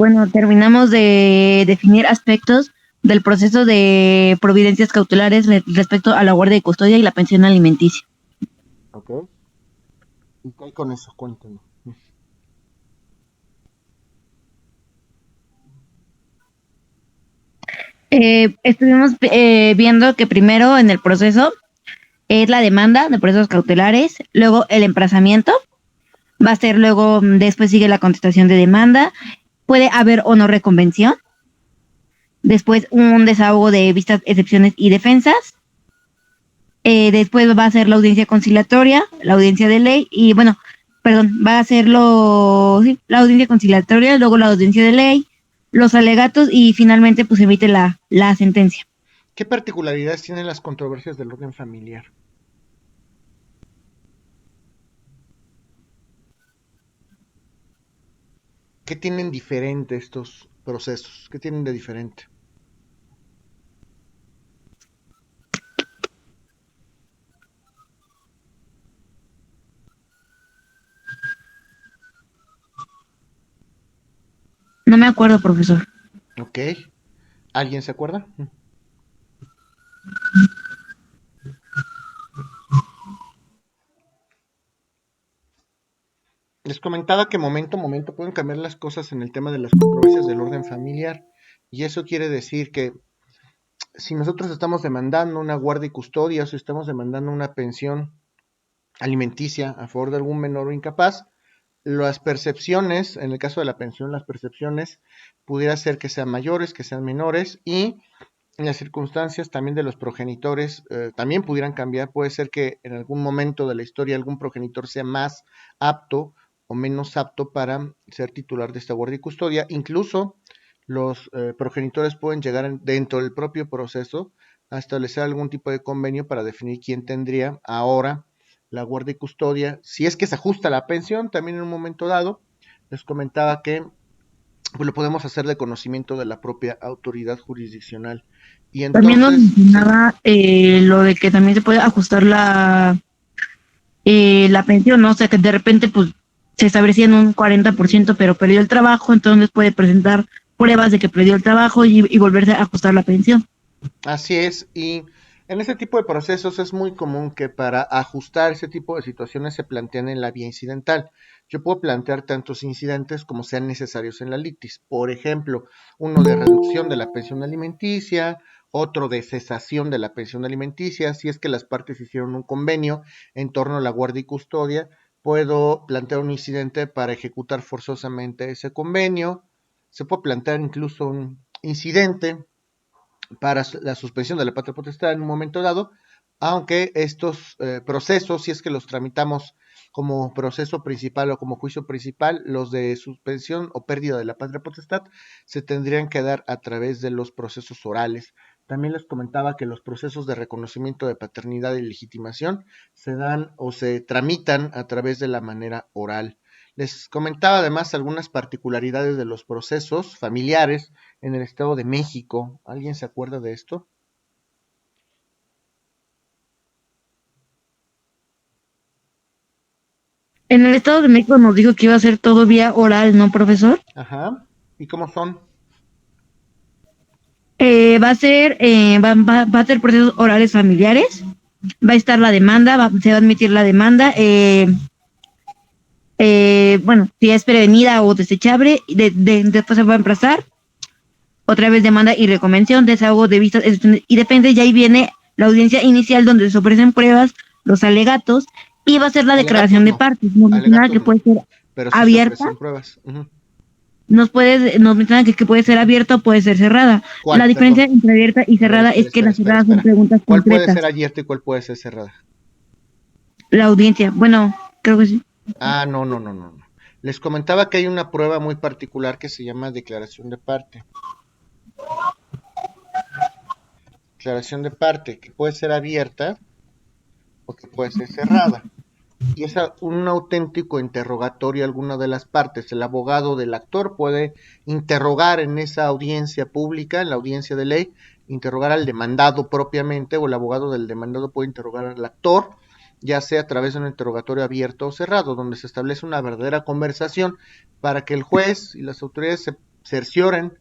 Bueno, terminamos de definir aspectos del proceso de providencias cautelares respecto a la guardia y custodia y la pensión alimenticia. ¿Ok? ¿Y qué hay con eso? Cuéntame. Estuvimos viendo que primero en el proceso es la demanda de procesos cautelares, luego el emplazamiento, va a ser luego, después sigue la contestación de demanda, puede haber o no reconvención, después un desahogo de vistas, excepciones y defensas, después va a ser la audiencia conciliatoria, la audiencia de ley y bueno, perdón, va a ser sí, la audiencia conciliatoria, luego la audiencia de ley, los alegatos y finalmente pues emite la sentencia. ¿Qué particularidades tienen las controversias del orden familiar? ¿Qué tienen diferente estos procesos? ¿Qué tienen de diferente? No me acuerdo, profesor. ¿Ok? ¿Alguien se acuerda? Les comentaba que momento a momento pueden cambiar las cosas en el tema de las controversias del orden familiar. Y eso quiere decir que si nosotros estamos demandando una guardia y custodia o si estamos demandando una pensión alimenticia a favor de algún menor o incapaz, las percepciones, en el caso de la pensión, las percepciones pudiera ser que sean mayores, que sean menores y las circunstancias también de los progenitores también pudieran cambiar. Puede ser que en algún momento de la historia algún progenitor sea más apto o menos apto para ser titular de esta guardia y custodia. Incluso los progenitores pueden llegar dentro del propio proceso a establecer algún tipo de convenio para definir quién tendría ahora la guardia y custodia, si es que se ajusta a la pensión, también en un momento dado. Les comentaba que pues lo podemos hacer de conocimiento de la propia autoridad jurisdiccional. Y También nos entonces, sí, mencionaba lo de que también se puede ajustar la pensión, ¿no? O sea, que de repente, pues, se establecía en un 40%, pero perdió el trabajo, entonces puede presentar pruebas de que perdió el trabajo y volverse a ajustar la pensión. así es. Y en este tipo de procesos es muy común que para ajustar ese tipo de situaciones se plantean en la vía incidental. Yo puedo plantear tantos incidentes como sean necesarios en la litis. Por ejemplo, uno de reducción de la pensión alimenticia, otro de cesación de la pensión alimenticia. Si es que las partes hicieron un convenio en torno a la guardia y custodia, puedo plantear un incidente para ejecutar forzosamente ese convenio. Se puede plantear incluso un incidente para la suspensión de la patria potestad en un momento dado, aunque estos procesos, si es que los tramitamos como proceso principal o como juicio principal, los de suspensión o pérdida de la patria potestad se tendrían que dar a través de los procesos orales. También les comentaba que los procesos de reconocimiento de paternidad y legitimación se dan o se tramitan a través de la manera oral. Les comentaba además algunas particularidades de los procesos familiares en el Estado de México. ¿Alguien se acuerda de esto? En el Estado de México nos dijo que iba a ser todo vía oral, ¿no, profesor? Ajá. ¿Y cómo son? Va a ser procesos orales familiares, va a estar la demanda, se va a admitir la demanda, bueno, si es prevenida o desechable, después se va a emplazar, otra vez demanda y reconvención, desahogo de vistas y depende, ya ahí viene la audiencia inicial donde se ofrecen pruebas, los alegatos, y va a ser la declaración Alegatos de no. partes. Nos menciona Alegatos que no. puede ser Pero sí se abierta, ofrecen pruebas. Ujú. nos menciona que puede ser abierta o puede ser cerrada. La ¿Cuál? diferencia Perdón. entre abierta y A ver, cerrada es que las cerradas son espera. preguntas ¿Cuál puede concretas. ser abierta y cuál puede ser cerrada? La audiencia, bueno, creo que sí. Ah, no, no, no, no, no. Les comentaba que hay una prueba muy particular que se llama declaración de parte. Declaración de parte, que puede ser abierta o que puede ser cerrada. Y es un auténtico interrogatorio a alguna de las partes. El abogado del actor puede interrogar en esa audiencia pública, en la audiencia de ley, interrogar al demandado propiamente, o el abogado del demandado puede interrogar al actor, ya sea a través de un interrogatorio abierto o cerrado, donde se establece una verdadera conversación para que el juez y las autoridades se cercioren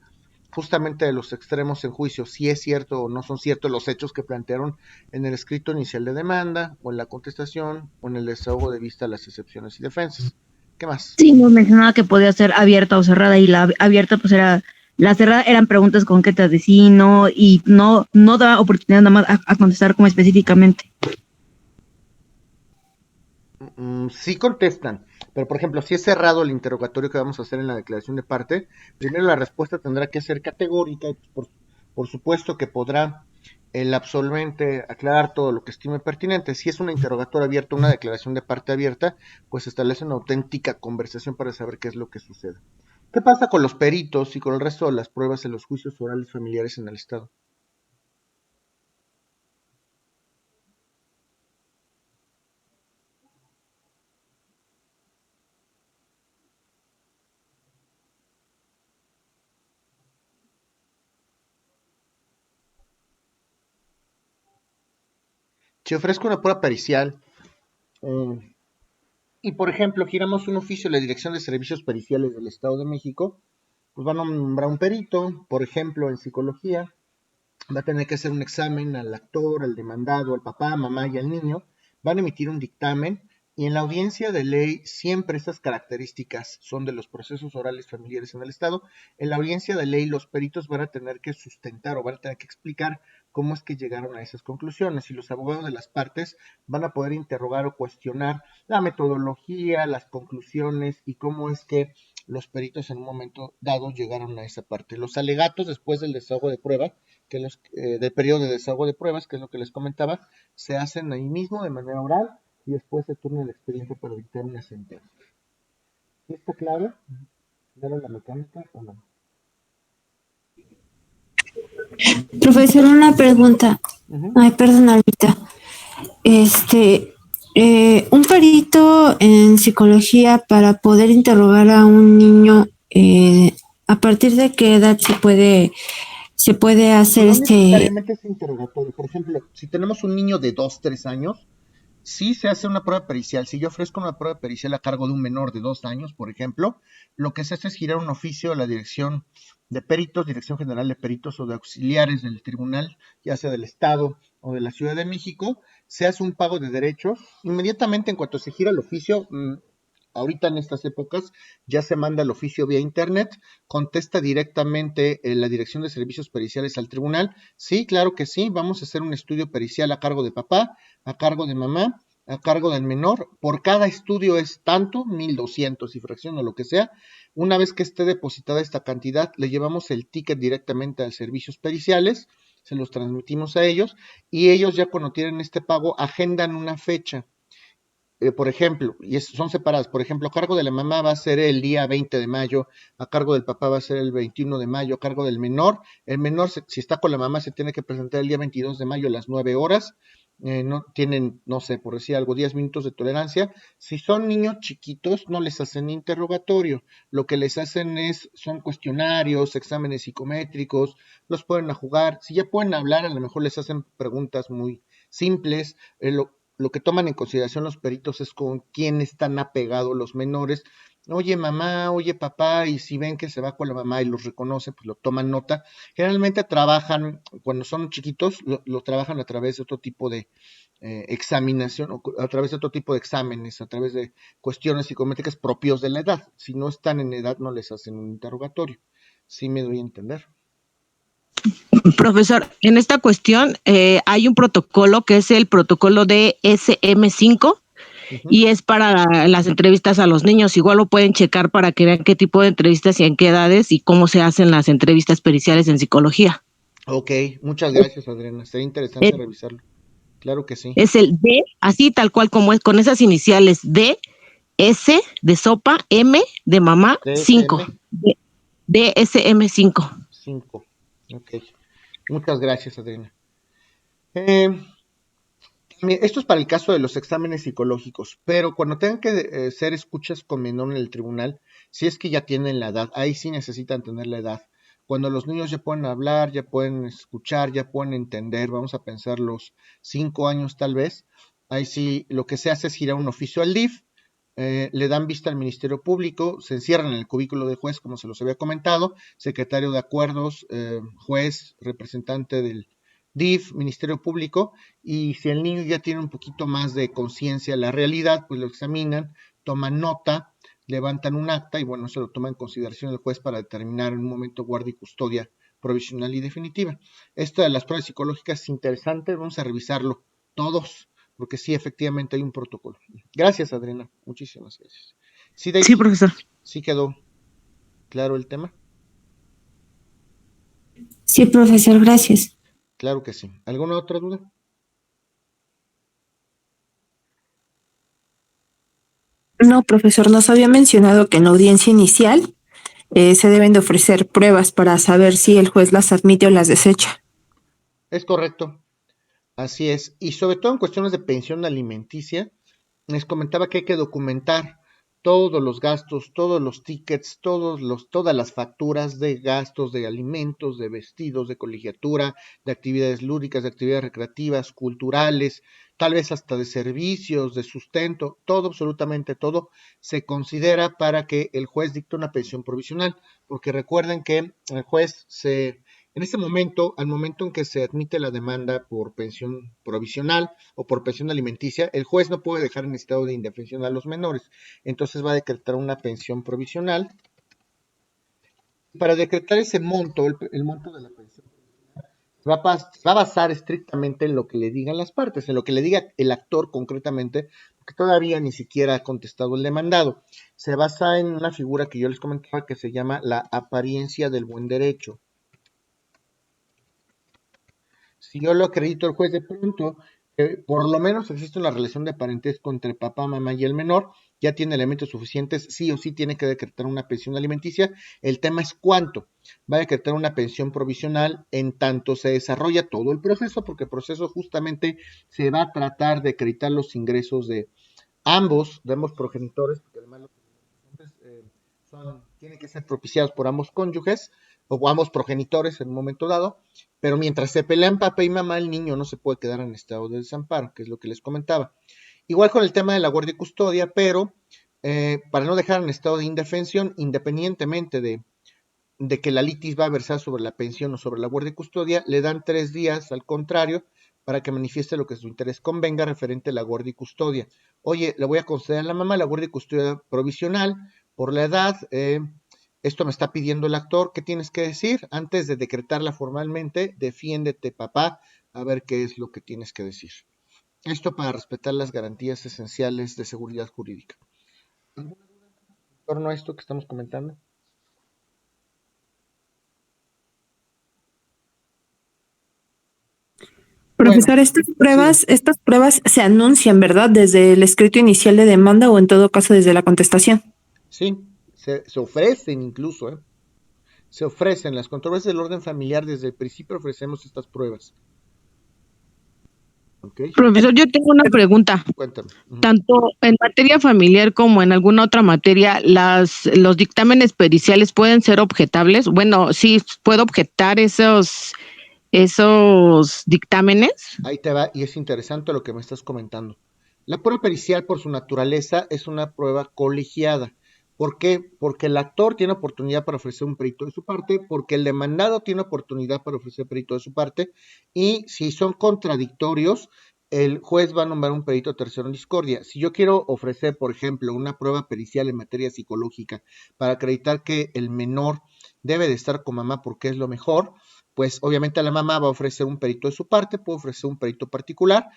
justamente de los extremos en juicio, si es cierto o no son ciertos los hechos que plantearon en el escrito inicial de demanda, o en la contestación, o en el desahogo de vista a las excepciones y defensas. ¿Qué más? Sí, nos mencionaba que podía ser abierta o cerrada y la abierta pues era, la cerrada eran preguntas concretas de sí, no, y no daba oportunidad nada más a contestar como específicamente. Sí contestan, pero por ejemplo, si es cerrado el interrogatorio que vamos a hacer en la declaración de parte, primero la respuesta tendrá que ser categórica y por supuesto que podrá el absolvente aclarar todo lo que estime pertinente. Si es un interrogatorio abierto, una declaración de parte abierta, pues establece una auténtica conversación para saber qué es lo que sucede. ¿Qué pasa con los peritos y con el resto de las pruebas en los juicios orales familiares en el Estado? Si ofrezco una prueba pericial, um, y por ejemplo giramos un oficio a la Dirección de Servicios Periciales del Estado de México, pues van a nombrar un perito, por ejemplo en psicología, va a tener que hacer un examen al actor, al demandado, al papá, mamá y al niño, van a emitir un dictamen y en la audiencia de ley siempre estas características son de los procesos orales familiares en el Estado. En la audiencia de ley los peritos van a tener que sustentar o van a tener que explicar cómo es que llegaron a esas conclusiones y los abogados de las partes van a poder interrogar o cuestionar la metodología, las conclusiones y cómo es que los peritos en un momento dado llegaron a esa parte. Los alegatos después del desahogo de prueba del periodo de desahogo de pruebas, que es lo que les comentaba, se hacen ahí mismo de manera oral y después se turna el expediente para dictar una sentencia. ¿Sí está claro? ¿Claro la mecánica o no? Profesor, una pregunta. Uh-huh. Ay, perdón, Alvita. Este, un perito en psicología para poder interrogar a un niño, ¿a partir de qué edad se puede hacer No necesariamente es interrogatorio. Por ejemplo, si tenemos un niño de 2, 3 años, sí se hace una prueba pericial. Si yo ofrezco una prueba pericial a cargo de un menor de 2 años, por ejemplo, lo que se hace es girar un oficio a la Dirección de Peritos, Dirección General de Peritos o de auxiliares del tribunal, ya sea del Estado o de la Ciudad de México, se hace un pago de derechos. Inmediatamente en cuanto se gira el oficio, ahorita en estas épocas ya se manda el oficio vía internet, contesta directamente la Dirección de Servicios Periciales al tribunal. Sí, claro que sí, vamos a hacer un estudio pericial a cargo de papá, a cargo de mamá, a cargo del menor. Por cada estudio es tanto, 1,200 y fracción o lo que sea. Una vez que esté depositada esta cantidad, le llevamos el ticket directamente a servicios periciales, se los transmitimos a ellos y ellos ya cuando tienen este pago agendan una fecha. Por ejemplo, son separadas. Por ejemplo, a cargo de la mamá va a ser el día 20 de mayo, a cargo del papá va a ser el 21 de mayo, a cargo del menor. El menor, si está con la mamá, se tiene que presentar el día 22 de mayo a las 9 horas. No tienen, no sé, por decir algo, 10 minutos de tolerancia. Si son niños chiquitos, no les hacen interrogatorio. Lo que les hacen son cuestionarios, exámenes psicométricos, los pueden a jugar. Si ya pueden hablar, a lo mejor les hacen preguntas muy simples. Lo que toman en consideración los peritos es con quién están apegados los menores. Oye mamá, oye papá, y si ven que se va con la mamá y los reconoce, pues lo toman nota. Generalmente trabajan, cuando son chiquitos, lo trabajan a través de otro tipo de examinación, o a través de otro tipo de exámenes, a través de cuestiones psicométricas propios de la edad. Si no están en edad, no les hacen un interrogatorio. Sí me doy a entender. Profesor, en esta cuestión hay un protocolo que es el protocolo de SM5 Uh-huh. y es para las entrevistas a los niños. Igual lo pueden checar para que vean qué tipo de entrevistas y en qué edades y cómo se hacen las entrevistas periciales en psicología. Ok, muchas gracias Adriana. Sería interesante Es, revisarlo. Claro que sí. es el D, así tal cual como es, con esas iniciales D, S de sopa, M de mamá, DSM 5. DSM5. 5. Ok. Muchas gracias, Adriana. Eh, Esto es para el caso de los exámenes psicológicos, pero cuando tengan que ser escuchas con menor en el tribunal, si es que ya tienen la edad, ahí sí necesitan tener la edad. Cuando los niños ya pueden hablar, ya pueden escuchar, ya pueden entender, vamos a pensar los 5 años tal vez, ahí sí lo que se hace es girar un oficio al DIF le dan vista al Ministerio Público, se encierran en el cubículo del juez, como se los había comentado, secretario de acuerdos, juez, representante del DIF, Ministerio Público, y si el niño ya tiene un poquito más de conciencia de la realidad, pues lo examinan, toman nota, levantan un acta y bueno, se lo toma en consideración el juez para determinar en un momento guardia y custodia provisional y definitiva. Esta de las pruebas psicológicas es interesante, vamos a revisarlo todos, porque sí, efectivamente hay un protocolo. Gracias, Adriana, muchísimas gracias. Sí, Daisy, Sí, profesor. ¿sí quedó claro el tema? Sí, profesor, gracias. Claro que sí. ¿Alguna otra duda? No, profesor, nos había mencionado que en la audiencia inicial se deben de ofrecer pruebas para saber si el juez las admite o las desecha. Es correcto, así es. Y sobre todo en cuestiones de pensión alimenticia, les comentaba que hay que documentar todos los gastos, todos los tickets, todas las facturas de gastos de alimentos, de vestidos, de colegiatura, de actividades lúdicas, de actividades recreativas, culturales, tal vez hasta de servicios, de sustento, todo, absolutamente todo, se considera para que el juez dicte una pensión provisional, porque recuerden que el juez en ese momento, al momento en que se admite la demanda por pensión provisional o por pensión alimenticia, el juez no puede dejar en estado de indefensión a los menores. Entonces va a decretar una pensión provisional. Para decretar ese monto, el monto de la pensión, va a basar estrictamente en lo que le digan las partes, en lo que le diga el actor concretamente, porque todavía ni siquiera ha contestado el demandado. Se basa en una figura que yo les comentaba que se llama la apariencia del buen derecho. Si yo lo acredito al juez de pronto, por lo menos existe una relación de parentesco entre papá, mamá y el menor, ya tiene elementos suficientes, sí o sí tiene que decretar una pensión alimenticia. El tema es cuánto. Va a decretar una pensión provisional en tanto se desarrolla todo el proceso, porque el proceso justamente se va a tratar de acreditar los ingresos de ambos progenitores, porque además los tienen que ser propiciados por ambos cónyuges o ambos progenitores en un momento dado, pero mientras se pelean papá y mamá, el niño no se puede quedar en estado de desamparo, que es lo que les comentaba. Igual con el tema de la guardia y custodia, pero para no dejar en estado de indefensión, independientemente de que la litis va a versar sobre la pensión o sobre la guardia y custodia, le dan 3 días al contrario para que manifieste lo que su interés convenga referente a la guardia y custodia. Oye, le voy a conceder a la mamá la guardia y custodia provisional por la edad, esto me está pidiendo el actor, ¿qué tienes que decir? Antes de decretarla formalmente, defiéndete, papá, a ver qué es lo que tienes que decir. Esto para respetar las garantías esenciales de seguridad jurídica. ¿Alguna duda en torno a esto que estamos comentando? Profesor, Bueno, estas pruebas se anuncian, ¿verdad? Desde el escrito inicial de demanda o en todo caso desde la contestación. sí, se ofrecen incluso, ¿eh? Se ofrecen las controversias del orden familiar, desde el principio ofrecemos estas pruebas. ¿Ok? Profesor, yo tengo una pregunta. Cuéntame. Tanto en materia familiar como en alguna otra materia, los dictámenes periciales pueden ser objetables. Bueno, sí, puedo objetar esos dictámenes. Ahí te va, y es interesante lo que me estás comentando. La prueba pericial, por su naturaleza, es una prueba colegiada. ¿Por qué? Porque el actor tiene oportunidad para ofrecer un perito de su parte, porque el demandado tiene oportunidad para ofrecer perito de su parte, y si son contradictorios, el juez va a nombrar un perito tercero en discordia. Si yo quiero ofrecer, por ejemplo, una prueba pericial en materia psicológica para acreditar que el menor debe de estar con mamá porque es lo mejor, pues obviamente la mamá va a ofrecer un perito de su parte, puede ofrecer un perito particular.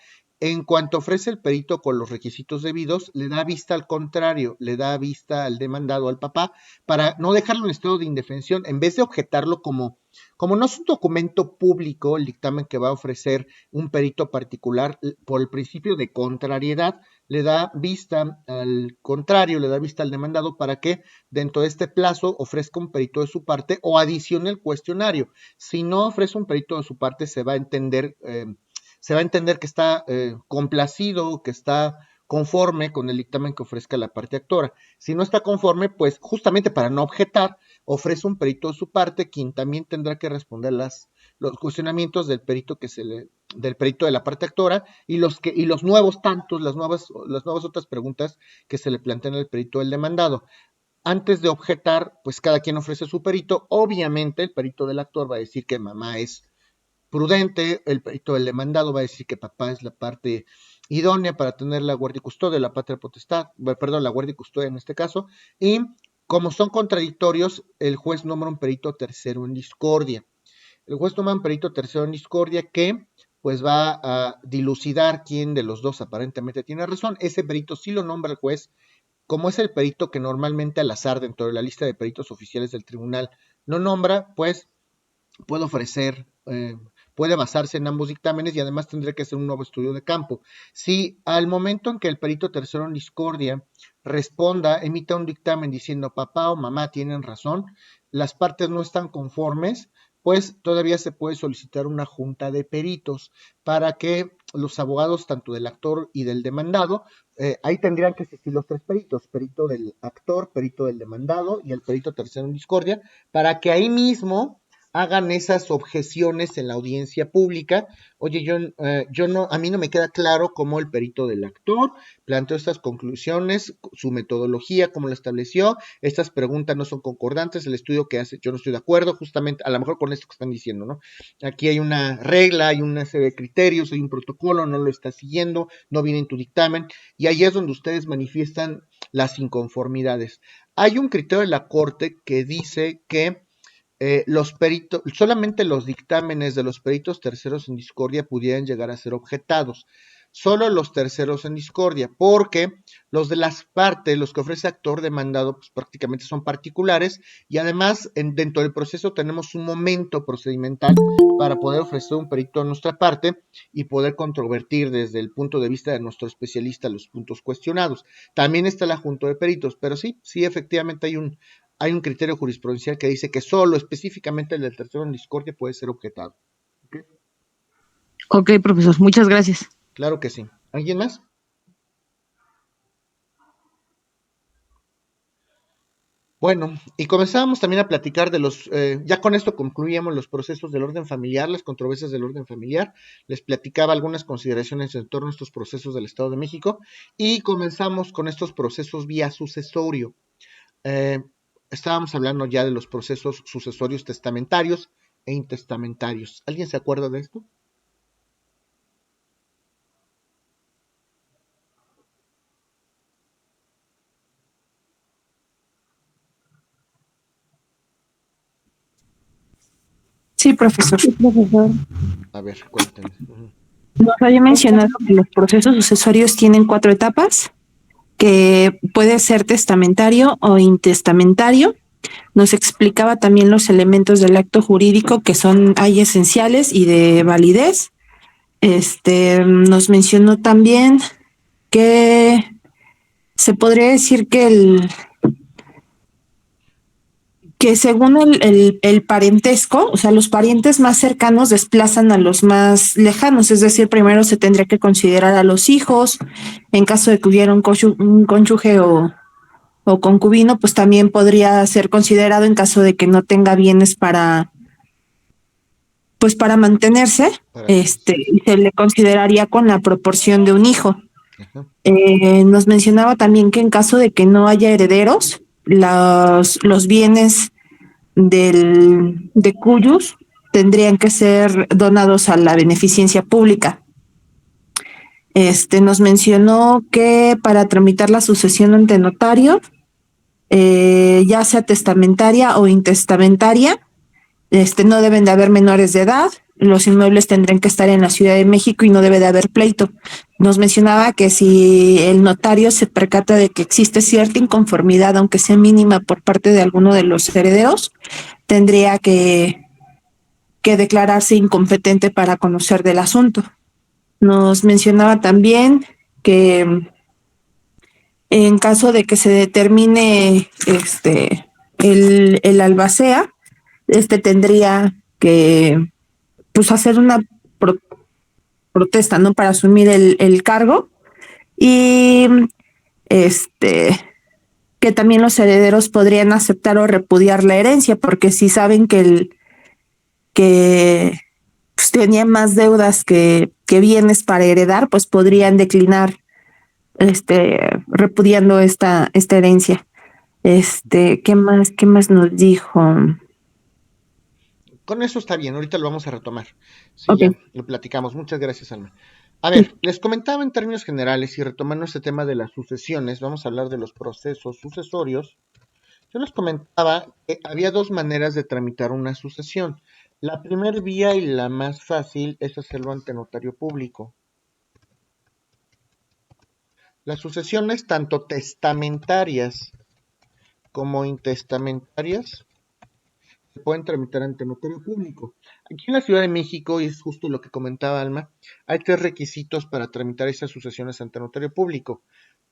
En cuanto ofrece el perito con los requisitos debidos, le da vista al contrario, le da vista al demandado, al papá, para no dejarlo en estado de indefensión, en vez de objetarlo como no es un documento público, el dictamen que va a ofrecer un perito particular, por el principio de contrariedad, le da vista al contrario, le da vista al demandado para que dentro de este plazo ofrezca un perito de su parte o adicione el cuestionario. Si no ofrece un perito de su parte, se va a entender que está complacido, que está conforme con el dictamen que ofrezca la parte actora. Si no está conforme, pues justamente para no objetar, ofrece un perito de su parte, quien también tendrá que responder los cuestionamientos del perito que se le del perito de la parte actora y los nuevos tantos, las nuevas otras preguntas que se le plantean al perito del demandado. Antes de objetar, pues cada quien ofrece su perito. Obviamente el perito del actor va a decir que mamá es prudente, el perito del demandado va a decir que papá es la parte idónea para tener la guardia y custodia, la patria potestad, perdón, la guardia y custodia en este caso, y como son contradictorios, el juez nombra un perito tercero en discordia. El juez toma un perito tercero en discordia que pues va a dilucidar quién de los dos aparentemente tiene razón. Ese perito sí lo nombra el juez, como es el perito que normalmente al azar dentro de la lista de peritos oficiales del tribunal no nombra, pues puede ofrecer, puede basarse en ambos dictámenes y además tendría que hacer un nuevo estudio de campo. Si al momento en que el perito tercero en discordia responda, emita un dictamen diciendo papá o mamá tienen razón, las partes no están conformes, pues todavía se puede solicitar una junta de peritos para que los abogados, tanto del actor y del demandado, ahí tendrían que existir los tres peritos, perito del actor, perito del demandado y el perito tercero en discordia, para que ahí mismo hagan esas objeciones en la audiencia pública. Oye, yo no, a mí no me queda claro cómo el perito del actor planteó estas conclusiones, su metodología, cómo la estableció, estas preguntas no son concordantes, el estudio que hace, yo no estoy de acuerdo, justamente, a lo mejor con esto que están diciendo, ¿no? Aquí hay una regla, hay una serie de criterios, hay un protocolo, no lo está siguiendo, no viene en tu dictamen, y ahí es donde ustedes manifiestan las inconformidades. Hay un criterio de la Corte que dice que los peritos, solamente los dictámenes de los peritos terceros en discordia pudieran llegar a ser objetados. Solo los terceros en discordia, porque los de las partes, los que ofrece actor demandado, pues prácticamente son particulares y además dentro del proceso tenemos un momento procedimental para poder ofrecer un perito a nuestra parte y poder controvertir desde el punto de vista de nuestro especialista los puntos cuestionados. También está la junta de peritos, pero sí, efectivamente hay un criterio jurisprudencial que dice que solo específicamente el del tercero en discordia puede ser objetado. ¿Okay? Ok, profesor, muchas gracias. Claro que sí. ¿Alguien más? Bueno, y comenzábamos también a platicar de ya con esto concluíamos los procesos del orden familiar, las controversias del orden familiar, les platicaba algunas consideraciones en torno a estos procesos del Estado de México y comenzamos con estos procesos vía sucesorio. Estábamos hablando ya de los procesos sucesorios testamentarios e intestamentarios. ¿Alguien se acuerda de esto? Sí, profesor. A ver, cuéntenme. Nos había mencionado que los procesos sucesorios tienen 4 etapas, que puede ser testamentario o intestamentario. Nos explicaba también los elementos del acto jurídico que hay esenciales y de validez. Nos mencionó también que se podría decir que según el parentesco, o sea, los parientes más cercanos desplazan a los más lejanos, es decir, primero se tendría que considerar a los hijos, en caso de que hubiera un cónyuge o concubino, pues también podría ser considerado en caso de que no tenga bienes para mantenerse, y se le consideraría con la proporción de un hijo. Nos mencionaba también que en caso de que no haya herederos, los bienes de cuyos tendrían que ser donados a la beneficencia pública. Nos mencionó que para tramitar la sucesión ante notario, ya sea testamentaria o intestamentaria, no deben de haber menores de edad, los inmuebles tendrán que estar en la Ciudad de México y no debe de haber pleito. Nos mencionaba que si el notario se percata de que existe cierta inconformidad, aunque sea mínima por parte de alguno de los herederos, tendría que declararse incompetente para conocer del asunto. Nos mencionaba también que en caso de que se determine el albacea, tendría que hacer una protesta, ¿no? Para asumir el cargo y que también los herederos podrían aceptar o repudiar la herencia, porque si saben que pues, tenía más deudas que bienes para heredar, pues podrían declinar repudiando esta herencia. ¿Qué más nos dijo? Con eso está bien, ahorita lo vamos a retomar. Sí, Ok, ya lo platicamos. Muchas gracias, Alma. A sí, ver, les comentaba en términos generales y retomando este tema de las sucesiones, vamos a hablar de los procesos sucesorios. Yo les comentaba que había dos maneras de tramitar una sucesión. La primera vía y la más fácil es hacerlo ante notario público. Las sucesiones, tanto testamentarias como intestamentarias, se pueden tramitar ante notario público. Aquí en la Ciudad de México, y es justo lo que comentaba Alma, hay tres requisitos para tramitar esas sucesiones ante notario público.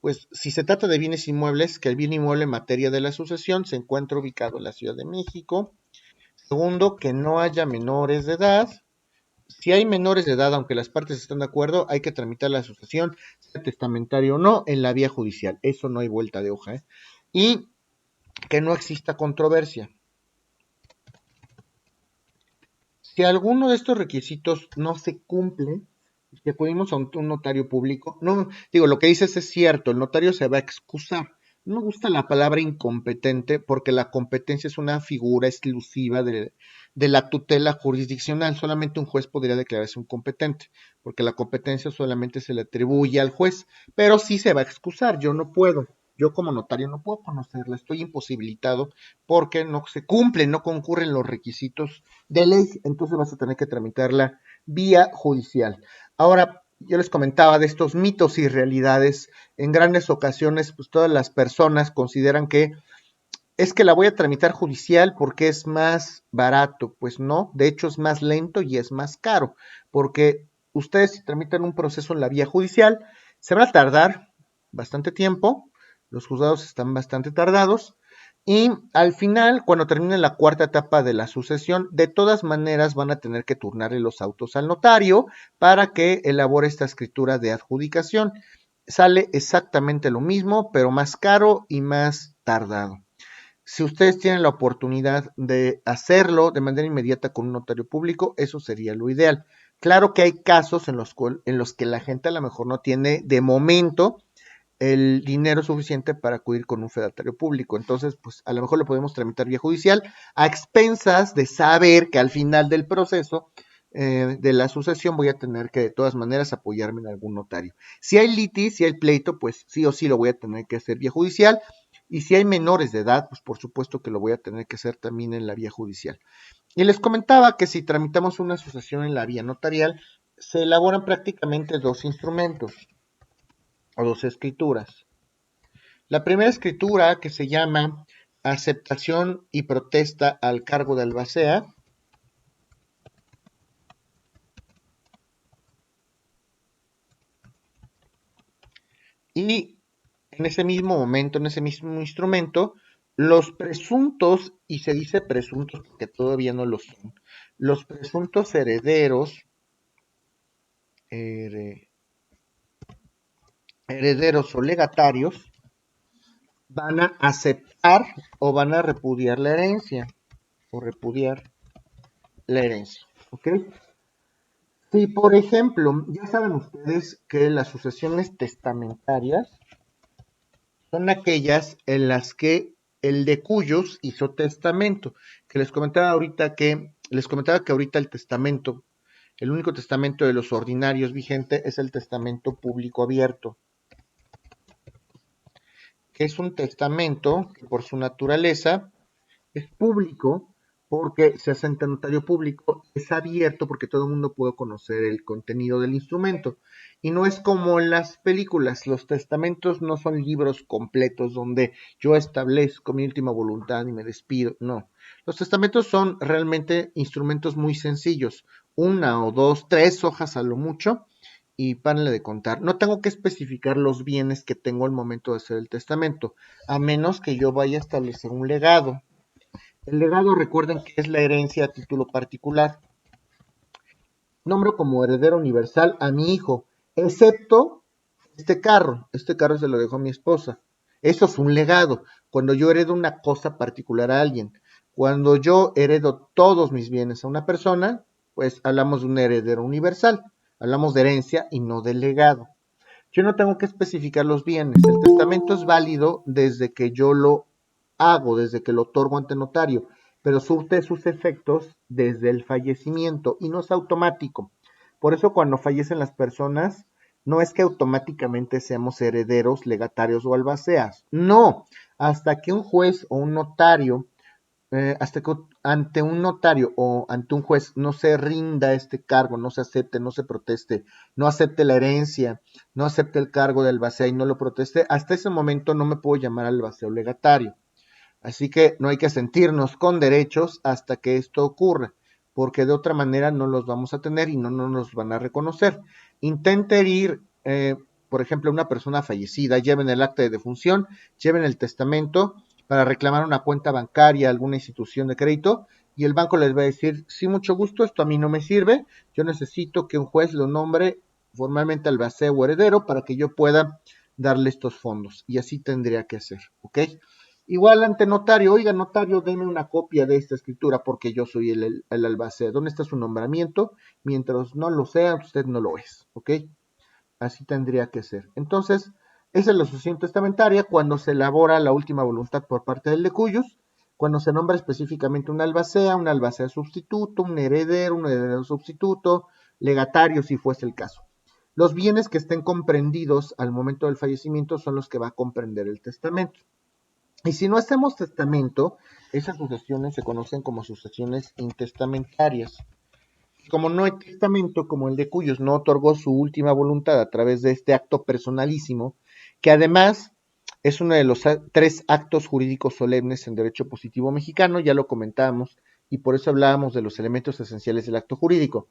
Pues si se trata de bienes inmuebles, que el bien inmueble en materia de la sucesión se encuentra ubicado en la Ciudad de México. Segundo, que no haya menores de edad. Si hay menores de edad, aunque las partes están de acuerdo, hay que tramitar la sucesión, sea testamentario o no, en la vía judicial. Eso no hay vuelta de hoja, ¿eh? Y que no exista controversia. Si alguno de estos requisitos no se cumple, si acudimos a un notario público, no, digo, lo que dices es cierto, el notario se va a excusar. No me gusta la palabra incompetente porque la competencia es una figura exclusiva de la tutela jurisdiccional. Solamente un juez podría declararse un competente, porque la competencia solamente se le atribuye al juez, pero sí se va a excusar. Yo no puedo. Yo como notario no puedo conocerla, estoy imposibilitado porque no se cumplen, no concurren los requisitos de ley, entonces vas a tener que tramitarla vía judicial. Ahora, yo les comentaba de estos mitos y realidades. En grandes ocasiones, pues todas las personas consideran que es que la voy a tramitar judicial porque es más barato. Pues no, de hecho es más lento y es más caro, porque ustedes si tramitan un proceso en la vía judicial, se va a tardar bastante tiempo, los juzgados están bastante tardados, y al final, cuando termine la cuarta etapa de la sucesión, de todas maneras van a tener que turnarle los autos al notario para que elabore esta escritura de adjudicación. Sale exactamente lo mismo, pero más caro y más tardado. Si ustedes tienen la oportunidad de hacerlo de manera inmediata con un notario público, eso sería lo ideal. Claro que hay casos en los que la gente a lo mejor no tiene de momento el dinero suficiente para acudir con un fedatario público. Entonces, pues a lo mejor lo podemos tramitar vía judicial a expensas de saber que al final del proceso de la sucesión voy a tener que de todas maneras apoyarme en algún notario. Si hay litis, si hay pleito, pues sí o sí lo voy a tener que hacer vía judicial. Y si hay menores de edad, pues por supuesto que lo voy a tener que hacer también en la vía judicial. Y les comentaba que si tramitamos una sucesión en la vía notarial, se elaboran prácticamente dos instrumentos o dos escrituras. La primera escritura, que se llama aceptación y protesta al cargo de albacea, y en ese mismo momento, en ese mismo instrumento, los presuntos, y se dice presuntos porque todavía no lo son, los presuntos herederos o legatarios van a aceptar o van a repudiar la herencia, o repudiar la herencia, ¿ok? Si, por ejemplo, ya saben ustedes que las sucesiones testamentarias son aquellas en las que el de cuyos hizo testamento, que les comentaba que ahorita el testamento, el único testamento de los ordinarios vigente es el testamento público abierto, que es un testamento que por su naturaleza es público porque se hace ante notario público, es abierto porque todo el mundo puede conocer el contenido del instrumento. Y no es como en las películas, los testamentos no son libros completos donde yo establezco mi última voluntad y me despido, no. Los testamentos son realmente instrumentos muy sencillos, una o dos, tres hojas a lo mucho, y párenle de contar. No tengo que especificar los bienes que tengo al momento de hacer el testamento, a menos que yo vaya a establecer un legado. El legado, recuerden que es la herencia a título particular. Nombro como heredero universal a mi hijo, excepto este carro. Este carro se lo dejó a mi esposa. Eso es un legado. Cuando yo heredo una cosa particular a alguien. Cuando yo heredo todos mis bienes a una persona, pues hablamos de un heredero universal, hablamos de herencia y no de legado. Yo no tengo que especificar los bienes, el testamento es válido desde que yo lo hago, desde que lo otorgo ante notario, pero surte sus efectos desde el fallecimiento y no es automático. Por eso cuando fallecen las personas, no es que automáticamente seamos herederos, legatarios o albaceas. No, hasta que un juez o un notario, hasta que ante un notario o ante un juez no se rinda este cargo, no se acepte, no se proteste, no acepte la herencia, no acepte el cargo de albacea y no lo proteste, hasta ese momento no me puedo llamar albacea o legatario. Así que no hay que sentirnos con derechos hasta que esto ocurra, porque de otra manera no los vamos a tener y no nos van a reconocer. Intenten ir, por ejemplo, una persona fallecida, lleven el acta de defunción, lleven el testamento para reclamar una cuenta bancaria a alguna institución de crédito y el banco les va a decir, sí, mucho gusto, esto a mí no me sirve, yo necesito que un juez lo nombre formalmente albacea o heredero para que yo pueda darle estos fondos y así tendría que ser, ¿ok? Igual ante notario, oiga notario, deme una copia de esta escritura porque yo soy el albacea. ¿Dónde está su nombramiento? Mientras no lo sea, usted no lo es, ¿ok? Así tendría que ser. Entonces, esa es la sucesión testamentaria cuando se elabora la última voluntad por parte del decuyus, cuando se nombra específicamente un albacea sustituto, un heredero sustituto, legatario si fuese el caso. Los bienes que estén comprendidos al momento del fallecimiento son los que va a comprender el testamento. Y si no hacemos testamento, esas sucesiones se conocen como sucesiones intestamentarias. Como no hay testamento, como el de cuyos no otorgó su última voluntad a través de este acto personalísimo, que además es uno de los 3 actos jurídicos solemnes en derecho positivo mexicano, ya lo comentábamos, y por eso hablábamos de los elementos esenciales del acto jurídico.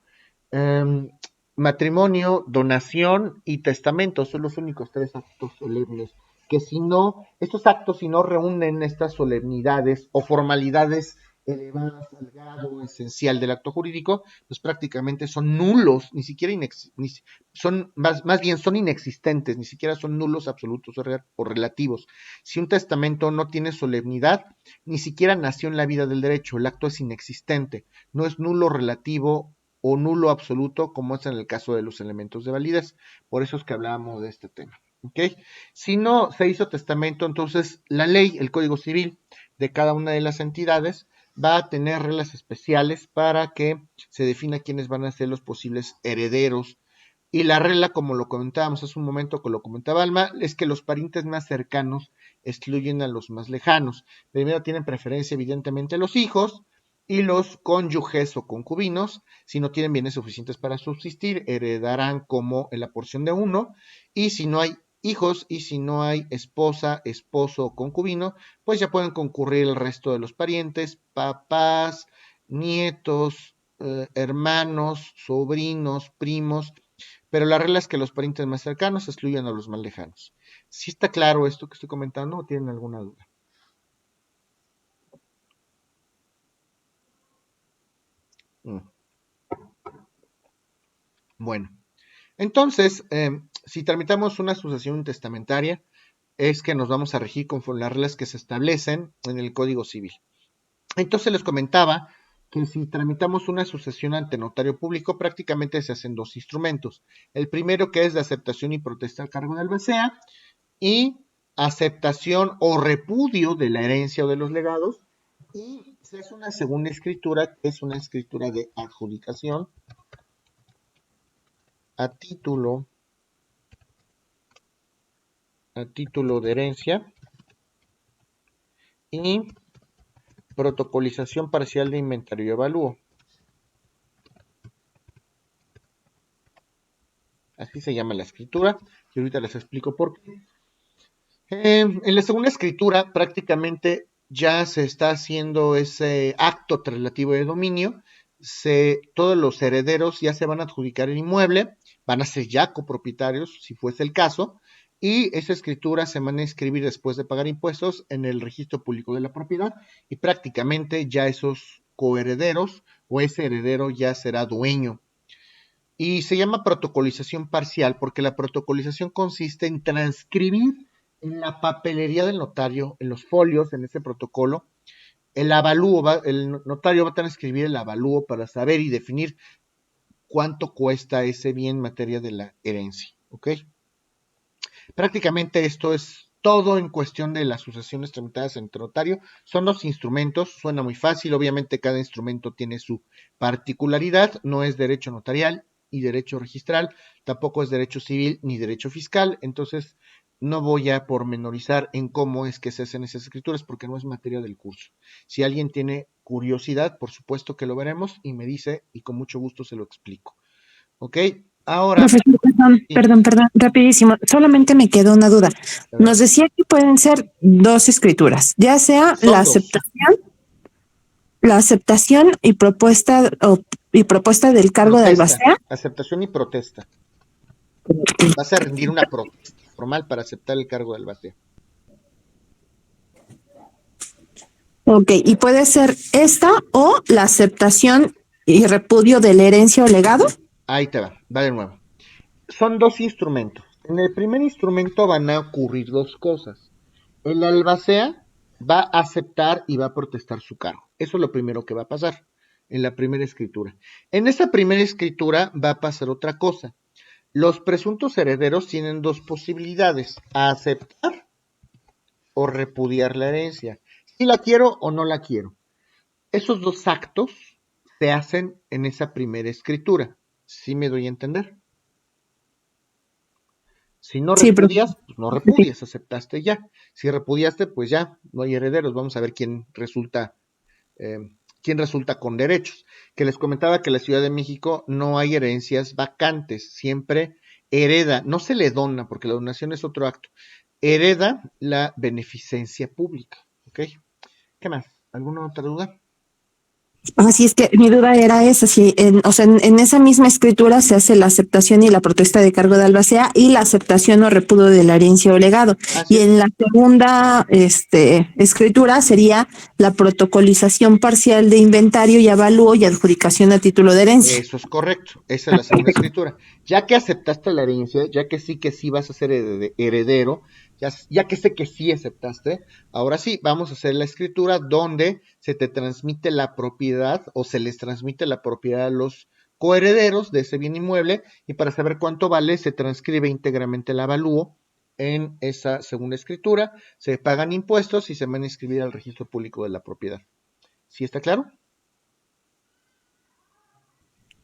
Matrimonio, donación y testamento son los únicos 3 actos solemnes que si no, estos actos si no reúnen estas solemnidades o formalidades elevadas al grado esencial del acto jurídico, pues prácticamente son nulos, ni siquiera son más bien son inexistentes, ni siquiera son nulos absolutos o relativos. Si un testamento no tiene solemnidad, ni siquiera nació en la vida del derecho, el acto es inexistente, no es nulo relativo o nulo absoluto como es en el caso de los elementos de validez. Por eso es que hablábamos de este tema. ¿Okay? Si no se hizo testamento, entonces la ley, el Código Civil de cada una de las entidades va a tener reglas especiales para que se defina quiénes van a ser los posibles herederos. Y la regla, como lo comentábamos hace un momento, como lo comentaba Alma, es que los parientes más cercanos excluyen a los más lejanos. Primero tienen preferencia, evidentemente, los hijos y los cónyuges o concubinos. Si no tienen bienes suficientes para subsistir, heredarán como en la porción de uno. Y si no hay hijos y si no hay esposa, esposo o concubino, pues ya pueden concurrir el resto de los parientes, papás, nietos, hermanos, sobrinos, primos, pero la regla es que los parientes más cercanos excluyen a los más lejanos. ¿Sí está claro esto que estoy comentando o tienen alguna duda? Bueno, entonces, si tramitamos una sucesión testamentaria, es que nos vamos a regir conforme las reglas que se establecen en el Código Civil. Entonces les comentaba que si tramitamos una sucesión ante notario público, prácticamente se hacen 2 instrumentos. El primero que es de aceptación y protesta al cargo de albacea y aceptación o repudio de la herencia o de los legados. Y se hace una segunda escritura, que es una escritura de adjudicación a título de herencia y protocolización parcial de inventario y avalúo. Así se llama la escritura y ahorita les explico por qué. En la segunda escritura prácticamente ya se está haciendo ese acto traslativo de dominio. Todos los herederos ya se van a adjudicar el inmueble, van a ser ya copropietarios si fuese el caso, y esa escritura se van a inscribir después de pagar impuestos en el registro público de la propiedad y prácticamente ya esos coherederos o ese heredero ya será dueño. Y se llama protocolización parcial porque la protocolización consiste en transcribir en la papelería del notario, en los folios, en ese protocolo, El avalúo, el notario va a tener que escribir el avalúo para saber y definir cuánto cuesta ese bien en materia de la herencia, ¿ok? Prácticamente esto es todo en cuestión de las sucesiones tramitadas entre notario. Son dos instrumentos, suena muy fácil, obviamente cada instrumento tiene su particularidad, no es derecho notarial y derecho registral, tampoco es derecho civil ni derecho fiscal, entonces no voy a pormenorizar en cómo es que se hacen esas escrituras porque no es materia del curso. Si alguien tiene curiosidad, por supuesto que lo veremos y me dice y con mucho gusto se lo explico. ¿Ok? Ahora, Profesor, sí, perdón, rapidísimo. Solamente me quedó una duda. Nos adelante. decía que pueden ser dos escrituras, ya sea Son dos. la aceptación y propuesta del cargo de Protesta, albacea. aceptación y protesta. Vas a rendir una protesta formal para aceptar el cargo de albacea. Ok, y puede ser esta o la aceptación y repudio de la herencia o legado. Ahí te va de nuevo. Son dos instrumentos. En el primer instrumento van a ocurrir dos cosas. El albacea va a aceptar y va a protestar su cargo. Eso es lo primero que va a pasar en la primera escritura. En esa primera escritura va a pasar otra cosa. Los presuntos herederos tienen dos posibilidades: aceptar o repudiar la herencia. Si la quiero o no la quiero. Esos dos actos se hacen en esa primera escritura. ¿Sí me doy a entender? Si no Sí, profe. repudias, pues no repudias, aceptaste ya. Si repudiaste, pues ya, no hay herederos. Vamos a ver eh, quién resulta con derechos. Que les comentaba que en la Ciudad de México no hay herencias vacantes, siempre hereda, no se le dona, porque la donación es otro acto, hereda la beneficencia pública. ¿Ok? ¿Qué más? ¿Alguna otra duda? Así es que mi duda era esa, si en esa misma escritura se hace la aceptación y la protesta de cargo de albacea y la aceptación o repudio de la herencia o legado. Así Y es. en la segunda escritura sería la protocolización parcial de inventario y avalúo y adjudicación a título de herencia. Eso es correcto, esa es la segunda escritura. Ya que aceptaste la herencia, ya que sí vas a ser heredero, ya que sé que sí aceptaste, ahora sí, vamos a hacer la escritura donde se te transmite la propiedad o se les transmite la propiedad a los coherederos de ese bien inmueble y para saber cuánto vale se transcribe íntegramente el avalúo en esa segunda escritura, se pagan impuestos y se van a inscribir al registro público de la propiedad. ¿Sí está claro?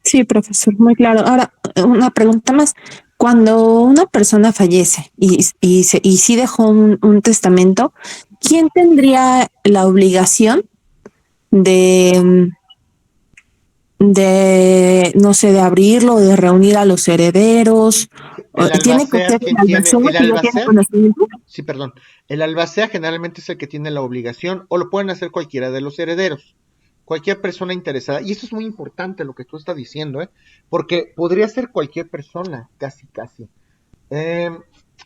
Sí, profesor, muy claro. Ahora, una pregunta más. Cuando una persona fallece y sí dejó un testamento, ¿quién tendría la obligación de, no sé, de abrirlo, de reunir a los herederos? El ¿Tiene que albacea, ser el quien tiene, albacea el que ya tiene albacea, conocimiento? sí, perdón, el albacea generalmente es el que tiene la obligación o lo pueden hacer cualquiera de los herederos, cualquier persona interesada. Y eso es muy importante lo que tú estás diciendo, ¿eh? Porque podría ser cualquier persona, casi, casi. Eh,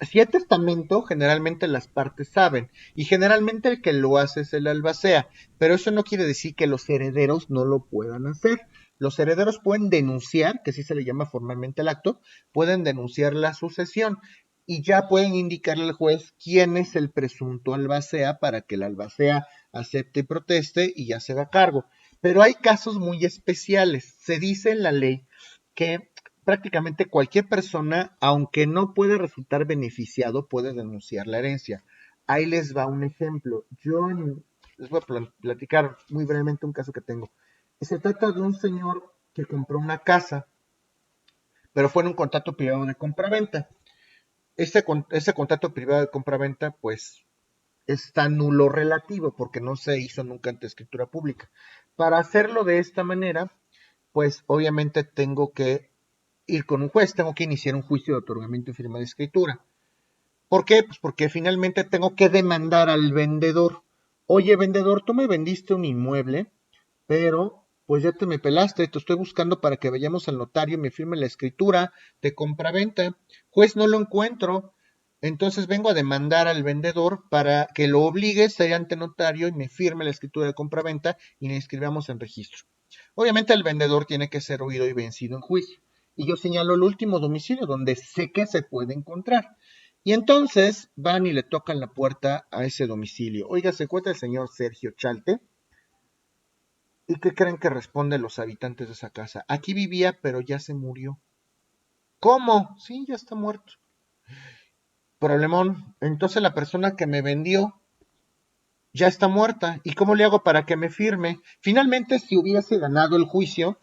si hay testamento, generalmente las partes saben, y generalmente el que lo hace es el albacea, pero eso no quiere decir que los herederos no lo puedan hacer. Los herederos pueden denunciar, que sí se le llama formalmente el acto, pueden denunciar la sucesión y ya pueden indicarle al juez quién es el presunto albacea para que el albacea acepte y proteste y ya se haga cargo. Pero hay casos muy especiales. Se dice en la ley que prácticamente cualquier persona, aunque no puede resultar beneficiado, puede denunciar la herencia. Ahí les va un ejemplo. Les voy a platicar muy brevemente un caso que tengo. Se trata de un señor que compró una casa, pero fue en un contrato privado de compraventa. Ese contrato privado de compraventa, pues, está nulo relativo porque no se hizo nunca ante escritura pública. Para hacerlo de esta manera, pues obviamente tengo que ir con un juez, tengo que iniciar un juicio de otorgamiento y firma de escritura. ¿Por qué? Pues porque finalmente tengo que demandar al vendedor. Oye, vendedor, tú me vendiste un inmueble, pero pues ya te me pelaste, te estoy buscando para que vayamos al notario y me firme la escritura de compraventa. Juez, no lo encuentro. Entonces vengo a demandar al vendedor para que lo obligues a ir ante notario y me firme la escritura de compraventa y le inscribamos en registro. Obviamente el vendedor tiene que ser oído y vencido en juicio. Y yo señalo el último domicilio donde sé que se puede encontrar. Y entonces van y le tocan la puerta a ese domicilio. Oiga, ¿se encuentra el señor Sergio Chalte? ¿Y qué creen que responden los habitantes de esa casa? Aquí vivía, pero ya se murió. ¿Cómo? Sí, ya está muerto. Problemón. Entonces la persona que me vendió ya está muerta. ¿Y cómo le hago para que me firme? Finalmente, si hubiese ganado el juicio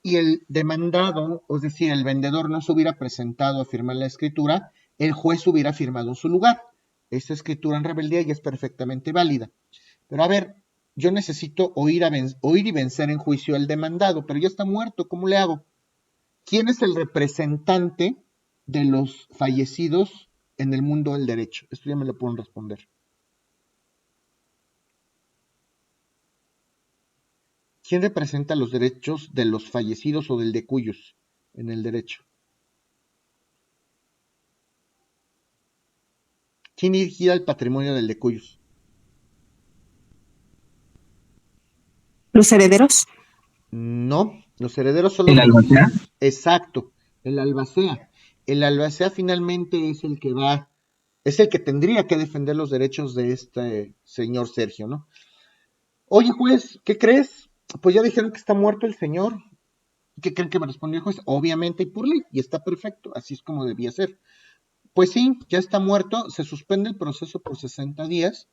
y el demandado, es decir, el vendedor no se hubiera presentado a firmar la escritura, el juez hubiera firmado en su lugar. Esa escritura en rebeldía ya es perfectamente válida. Pero a ver, yo necesito oír y vencer en juicio al demandado, pero ya está muerto, ¿cómo le hago? ¿Quién es el representante de los fallecidos en el mundo del derecho? Esto ya me lo pueden responder. ¿Quién representa los derechos de los fallecidos o del de cuyos en el derecho? ¿Quién vigila el patrimonio del de cuyos? Los herederos. No, los herederos son ¿El los albacea? Exacto, el albacea. El albacea finalmente es el que es el que tendría que defender los derechos de este señor Sergio, ¿no? Oye, juez, ¿qué crees? Pues ya dijeron que está muerto el señor. ¿Qué creen que me respondió el juez? Obviamente y por ley, y está perfecto, así es como debía ser. Pues sí, ya está muerto, se suspende el proceso por 60 días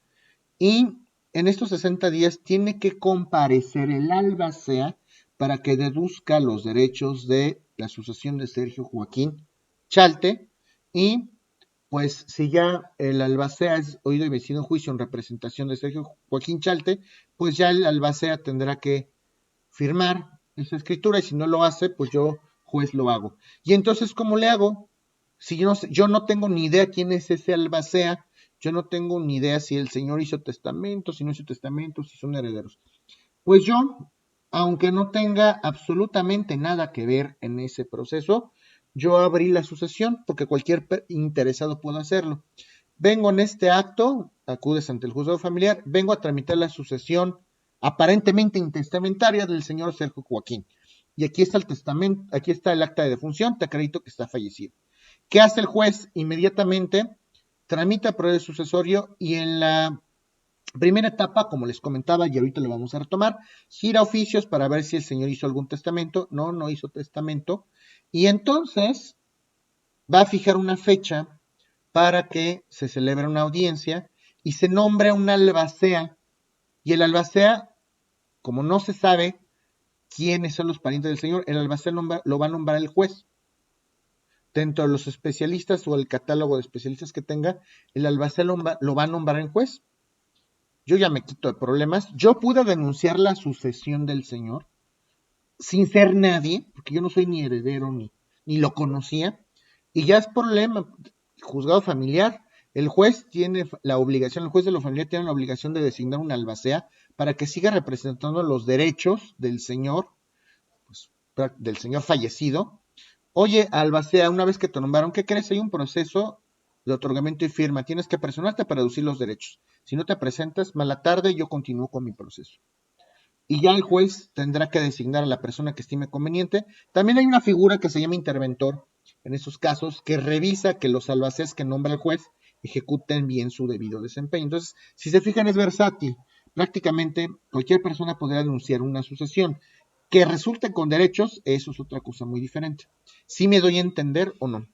y en estos 60 días tiene que comparecer el albacea para que deduzca los derechos de la sucesión de Sergio Joaquín Chalte y pues si ya el albacea es oído y vencido en juicio en representación de Sergio Joaquín Chalte, pues ya el albacea tendrá que firmar esa escritura y si no lo hace, pues yo, juez, lo hago. Y entonces, ¿cómo le hago? Si yo no tengo ni idea quién es ese albacea, yo no tengo ni idea si el señor hizo testamento, si no hizo testamento, si son herederos. Pues yo, aunque no tenga absolutamente nada que ver en ese proceso, yo abrí la sucesión porque cualquier interesado puede hacerlo. Vengo en este acto, acudes ante el juzgado familiar, vengo a tramitar la sucesión aparentemente intestamentaria del señor Sergio Joaquín. Y aquí está el testamento, aquí está el acta de defunción, te acredito que está fallecido. ¿Qué hace el juez? Inmediatamente tramita proceso sucesorio y en la primera etapa, como les comentaba, y ahorita lo vamos a retomar, gira oficios para ver si el señor hizo algún testamento. No, no hizo testamento. Y entonces va a fijar una fecha para que se celebre una audiencia y se nombre un albacea. Y el albacea, como no se sabe quiénes son los parientes del señor, el albacea lo va a nombrar el juez. Dentro de los especialistas o el catálogo de especialistas que tenga, el albacea lo va a nombrar el juez. Yo ya me quito de problemas. Yo pude denunciar la sucesión del señor sin ser nadie, porque yo no soy ni heredero ni lo conocía, y ya es problema, juzgado familiar, el juez tiene la obligación, el juez de la familia tiene la obligación de designar un albacea para que siga representando los derechos del señor, pues, del señor fallecido. Oye, albacea, una vez que te nombraron, ¿qué crees? Hay un proceso de otorgamiento y firma, tienes que personarte para deducir los derechos. Si no te presentas, mala tarde, yo continúo con mi proceso. Y ya el juez tendrá que designar a la persona que estime conveniente. También hay una figura que se llama interventor en esos casos que revisa que los albaceas que nombra el juez ejecuten bien su debido desempeño. Entonces, si se fijan, es versátil. Prácticamente cualquier persona podrá denunciar una sucesión. Que resulte con derechos, eso es otra cosa muy diferente. ¿Sí me doy a entender o no?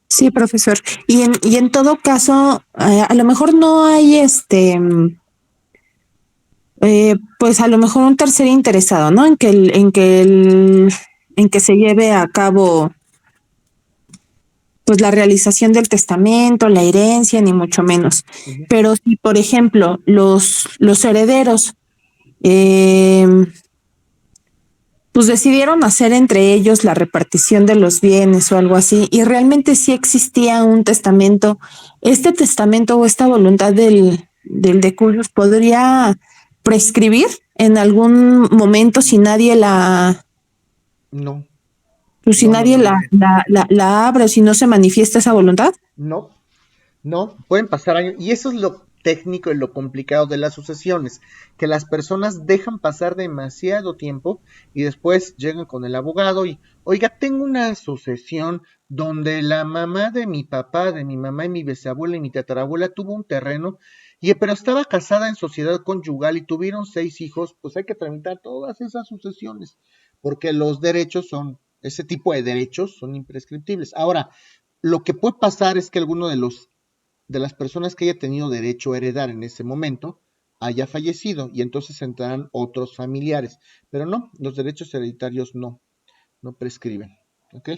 Sí, profesor. Y en todo caso, a lo mejor no hay pues a lo mejor un tercer interesado, ¿no? En que se lleve a cabo pues la realización del testamento, la herencia, ni mucho menos. Pero si, por ejemplo, los herederos pues decidieron hacer entre ellos la repartición de los bienes o algo así, y realmente sí existía un testamento, este testamento o esta voluntad del de cuyos podría prescribir en algún momento si nadie No. pues si No, nadie la abre o si no se manifiesta esa voluntad. No, no, pueden pasar años. Y eso es lo técnico y lo complicado de las sucesiones, que las personas dejan pasar demasiado tiempo y después llegan con el abogado y, oiga, tengo una sucesión donde la mamá de mi papá, de mi mamá y mi bisabuela y mi tatarabuela tuvo un terreno Pero estaba casada en sociedad conyugal y tuvieron 6 hijos, pues hay que tramitar todas esas sucesiones, porque los derechos son, ese tipo de derechos son imprescriptibles. Ahora, lo que puede pasar es que alguno de las personas que haya tenido derecho a heredar en ese momento haya fallecido y entonces entrarán otros familiares, pero no, los derechos hereditarios no prescriben, ¿ok?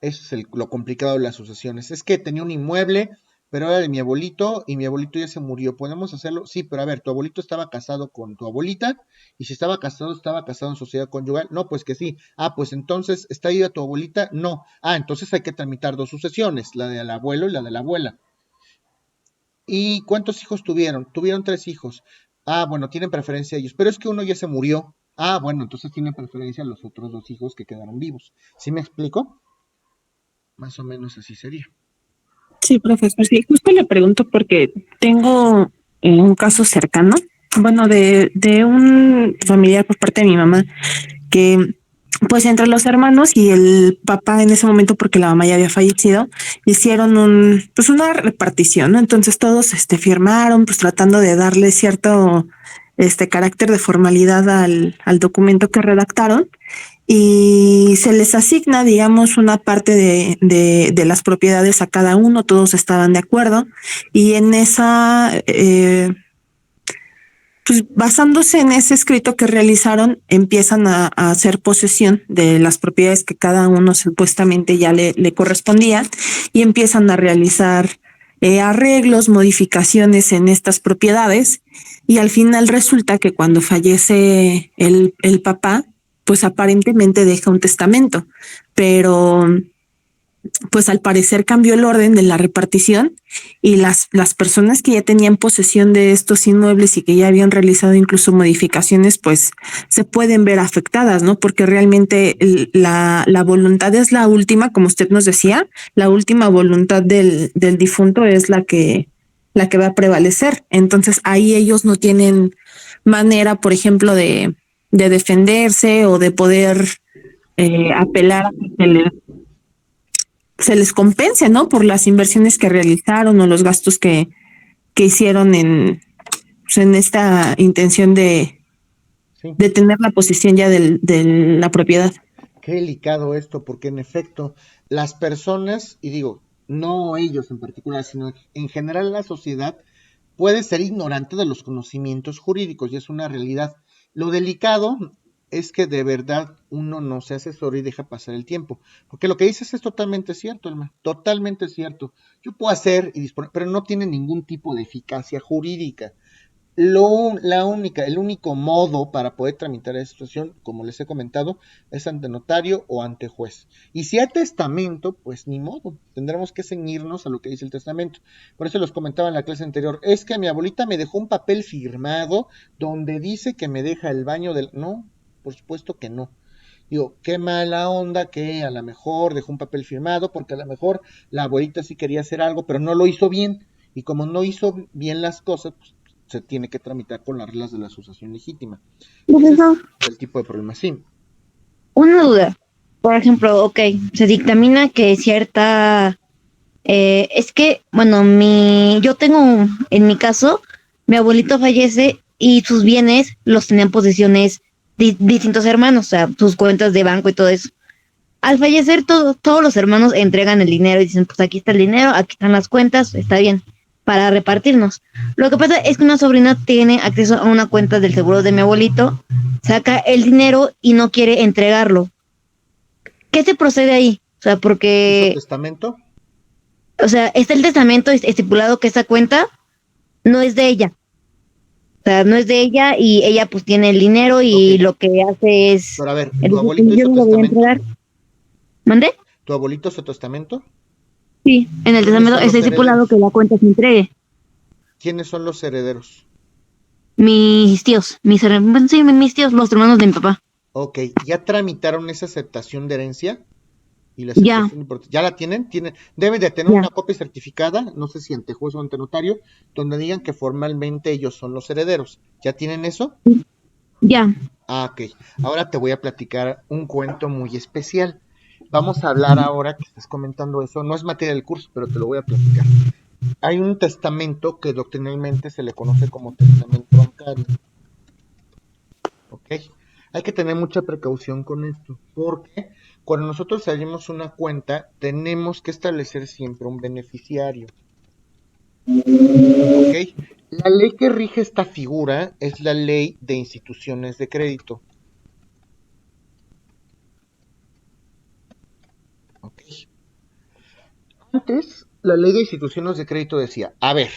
Eso es lo complicado de las sucesiones. Es que tenía un inmueble, pero era de mi abuelito y mi abuelito ya se murió. ¿Podemos hacerlo? Sí, pero a ver, tu abuelito estaba casado con tu abuelita y si estaba casado en sociedad conyugal. No, pues que sí. Ah, pues entonces, ¿está viva tu abuelita? No. Ah, entonces hay que tramitar 2 sucesiones, la del abuelo y la de la abuela. ¿Y cuántos hijos tuvieron? Tuvieron 3 hijos. Ah, bueno, tienen preferencia ellos, pero es que uno ya se murió. Ah, bueno, entonces tienen preferencia los otros 2 hijos que quedaron vivos. ¿Sí me explico? Más o menos así sería. Sí, profesor, sí, justo le pregunto porque tengo un caso cercano, bueno, de un familiar por parte de mi mamá, que pues entre los hermanos y el papá en ese momento, porque la mamá ya había fallecido, hicieron pues una repartición, ¿no? Entonces todos firmaron, pues tratando de darle cierto carácter de formalidad al documento que redactaron y se les asigna, digamos, una parte de las propiedades a cada uno, todos estaban de acuerdo y en esa, pues basándose en ese escrito que realizaron, empiezan a hacer posesión de las propiedades que cada uno supuestamente ya le correspondía y empiezan a realizar arreglos, modificaciones en estas propiedades y al final resulta que cuando fallece el papá, pues aparentemente deja un testamento, pero pues al parecer cambió el orden de la repartición y las personas que ya tenían posesión de estos inmuebles y que ya habían realizado incluso modificaciones, pues se pueden ver afectadas, ¿no? Porque realmente la voluntad es la última, como usted nos decía, la última voluntad del difunto es la que va a prevalecer. Entonces ahí ellos no tienen manera, por ejemplo, de defenderse o de poder apelar a que se les compense, ¿no? Por las inversiones que realizaron o los gastos que hicieron pues, en esta intención Sí. de tener la posesión ya de la propiedad. Qué delicado esto, porque en efecto, las personas, y digo, no ellos en particular, sino en general la sociedad, puede ser ignorante de los conocimientos jurídicos y es una realidad. Lo delicado es que de verdad uno no se asesora y deja pasar el tiempo, porque lo que dices es totalmente cierto, Alma, totalmente cierto. Yo puedo hacer y disponer, pero no tiene ningún tipo de eficacia jurídica. El único modo para poder tramitar esa situación, como les he comentado, es ante notario o ante juez. Y si hay testamento, pues ni modo, tendremos que ceñirnos a lo que dice el testamento. Por eso les comentaba en la clase anterior, es que mi abuelita me dejó un papel firmado donde dice que me deja el baño del... No, por supuesto que no. Digo, qué mala onda que a lo mejor dejó un papel firmado, porque a lo mejor la abuelita sí quería hacer algo, pero no lo hizo bien. Y como no hizo bien las cosas, pues se tiene que tramitar con las reglas de la sucesión legítima. Ese es el tipo de problema, sí. Una duda. Por ejemplo, ok, se dictamina que cierta... es que, bueno, yo tengo, en mi caso, mi abuelito fallece y sus bienes los tenían posesiones distintos hermanos, o sea, sus cuentas de banco y todo eso. Al fallecer, todos los hermanos entregan el dinero y dicen, pues aquí está el dinero, aquí están las cuentas, está bien, para repartirnos. Lo que pasa es que una sobrina tiene acceso a una cuenta del seguro de mi abuelito, saca el dinero y no quiere entregarlo. ¿Qué se procede ahí? O sea, porque... ¿Hizo testamento? O sea, está el testamento estipulado que esa cuenta no es de ella. O sea, no es de ella y ella pues tiene el dinero y Ok. lo que hace es... Pero a ver, ¿tu abuelito yo hizo no lo voy a testamento? entregar. ¿Mandé? ¿Tu abuelito hizo testamento? Sí, en el ¿Quiénes testamento son está los estipulado que herederos? la cuenta se entregue. ¿Quiénes son los herederos? Mis tíos, sí, mis tíos, los hermanos de mi papá. Ok, ¿ya tramitaron esa aceptación de herencia? Y la Ya, aceptación ¿ya la tienen? Deben de tener ya, una copia certificada, no sé si ante juez o ante notario, donde digan que formalmente ellos son los herederos. ¿Ya tienen eso? ya. Ah, ok. Ahora te voy a platicar un cuento muy especial. Vamos a hablar ahora que estás comentando eso. No es materia del curso, pero te lo voy a platicar. Hay un testamento que doctrinalmente se le conoce como testamento bancario. ¿Ok? Hay que tener mucha precaución con esto, porque cuando nosotros abrimos una cuenta, tenemos que establecer siempre un beneficiario. ¿Ok? La ley que rige esta figura es la ley de instituciones de crédito. ¿Ok? Antes, la ley de instituciones de crédito decía, a ver,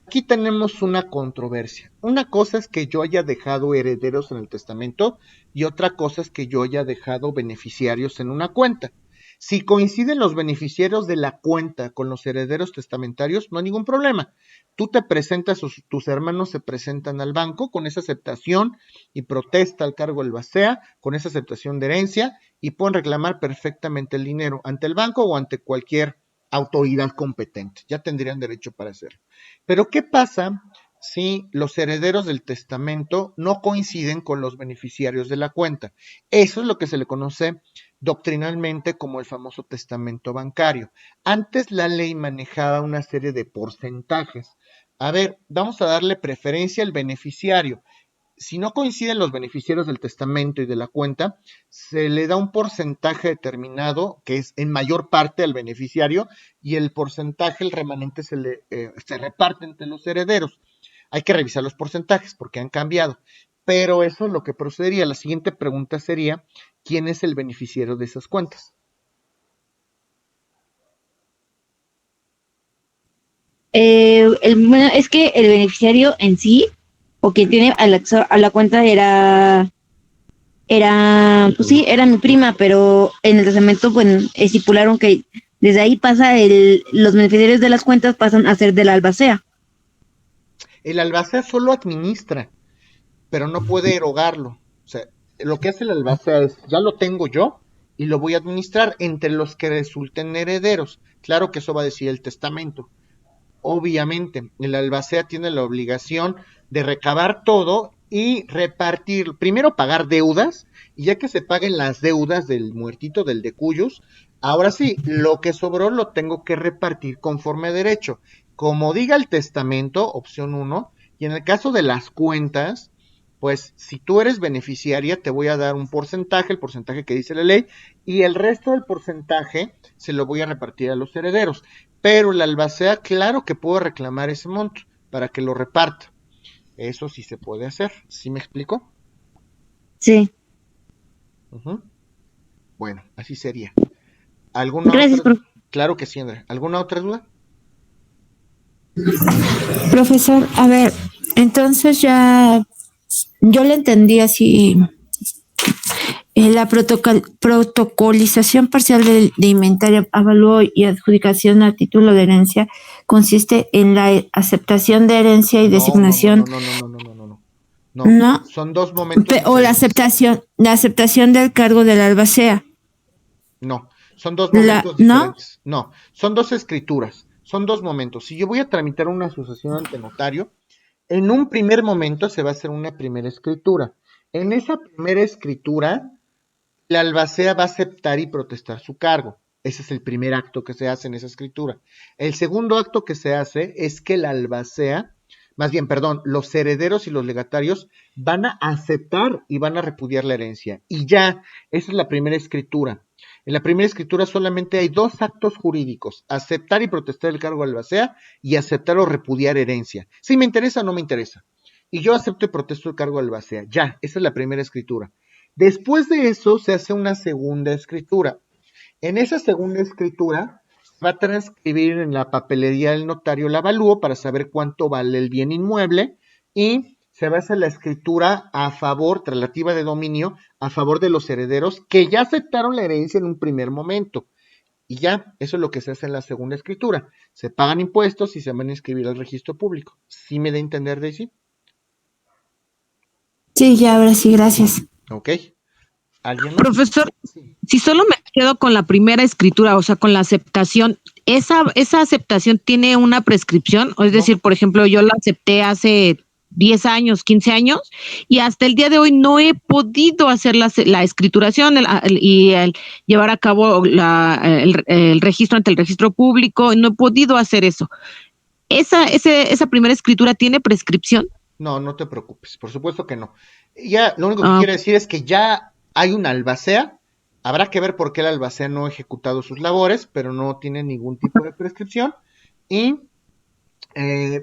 aquí tenemos una controversia. Una cosa es que yo haya dejado herederos en el testamento y otra cosa es que yo haya dejado beneficiarios en una cuenta. Si coinciden los beneficiarios de la cuenta con los herederos testamentarios, no hay ningún problema. Tú te presentas, tus hermanos se presentan al banco con esa aceptación y protesta al cargo del BASEA, con esa aceptación de herencia y pueden reclamar perfectamente el dinero ante el banco o ante cualquier autoridad competente. Ya tendrían derecho para hacerlo. Pero ¿qué pasa si los herederos del testamento no coinciden con los beneficiarios de la cuenta? Eso es lo que se le conoce doctrinalmente como el famoso testamento bancario. Antes la ley manejaba una serie de porcentajes. A ver, vamos a darle preferencia al beneficiario. Si no coinciden los beneficiarios del testamento y de la cuenta, se le da un porcentaje determinado que es en mayor parte al beneficiario y el porcentaje, el remanente, se reparte entre los herederos. Hay que revisar los porcentajes porque han cambiado, pero eso es lo que procedería. La siguiente pregunta sería, ¿quién es el beneficiario de esas cuentas? Bueno, es que el beneficiario en sí, o quien tiene acceso a la cuenta pues sí, era mi prima, pero en el testamento, bueno, estipularon que desde ahí los beneficiarios de las cuentas pasan a ser de la albacea. El albacea solo administra, pero no puede erogarlo. O sea, lo que hace el albacea es, ya lo tengo yo y lo voy a administrar entre los que resulten herederos. Claro que eso va a decir el testamento. Obviamente, el albacea tiene la obligación de recabar todo y repartir, primero pagar deudas, y ya que se paguen las deudas del muertito, del de cuyos, ahora sí, lo que sobró lo tengo que repartir conforme a derecho. Como diga el testamento, opción 1, y en el caso de las cuentas, pues si tú eres beneficiaria, te voy a dar un porcentaje, el porcentaje que dice la ley, y el resto del porcentaje se lo voy a repartir a los herederos. Pero el albacea, claro que puedo reclamar ese monto para que lo reparta. Eso sí se puede hacer. ¿Sí me explico? Sí. Bueno, así sería. ¿Alguna Gracias, otra? profe. Claro que sí, Andrea. ¿Alguna otra duda? Profesor, a ver, entonces ya yo le entendí así. La protocolización parcial de inventario, avalúo y adjudicación a título de herencia consiste en la aceptación de herencia y designación. No. No, Son dos momentos o diferentes. la aceptación del cargo del albacea. No, son dos momentos ¿No? diferentes. No, son dos escrituras. Son dos momentos. Si yo voy a tramitar una sucesión ante notario, en un primer momento se va a hacer una primera escritura. En esa primera escritura, la albacea va a aceptar y protestar su cargo. Ese es el primer acto que se hace en esa escritura. El segundo acto que se hace es que la albacea, los herederos y los legatarios van a aceptar y van a repudiar la herencia. Y ya, esa es la primera escritura. En la primera escritura solamente hay dos actos jurídicos, aceptar y protestar el cargo de albacea y aceptar o repudiar herencia. Si me interesa o no me interesa. Y yo acepto y protesto el cargo de albacea. Ya, esa es la primera escritura. Después de eso se hace una segunda escritura. En esa segunda escritura va a transcribir en la papelería del notario el avalúo para saber cuánto vale el bien inmueble y se va a hacer la escritura a favor, traslativa de dominio, a favor de los herederos que ya aceptaron la herencia en un primer momento. Y ya, eso es lo que se hace en la segunda escritura. Se pagan impuestos y se van a inscribir al registro público. ¿Sí me da a entender, Daisy? Sí, ya ahora sí, gracias. Ok. ¿Alguien más? Profesor, Sí. si solo me quedo con la primera escritura, o sea, con la aceptación, ¿esa aceptación tiene una prescripción? Es decir, por ejemplo, yo la acepté hace 10 años, 15 años, y hasta el día de hoy no he podido hacer la escrituración y llevar a cabo el registro ante el registro público, no he podido hacer eso. esa primera escritura tiene prescripción. No, no te preocupes, por supuesto que no. Ya, lo único que quiero decir es que ya hay un albacea, habrá que ver por qué el albacea no ha ejecutado sus labores, pero no tiene ningún tipo de prescripción, y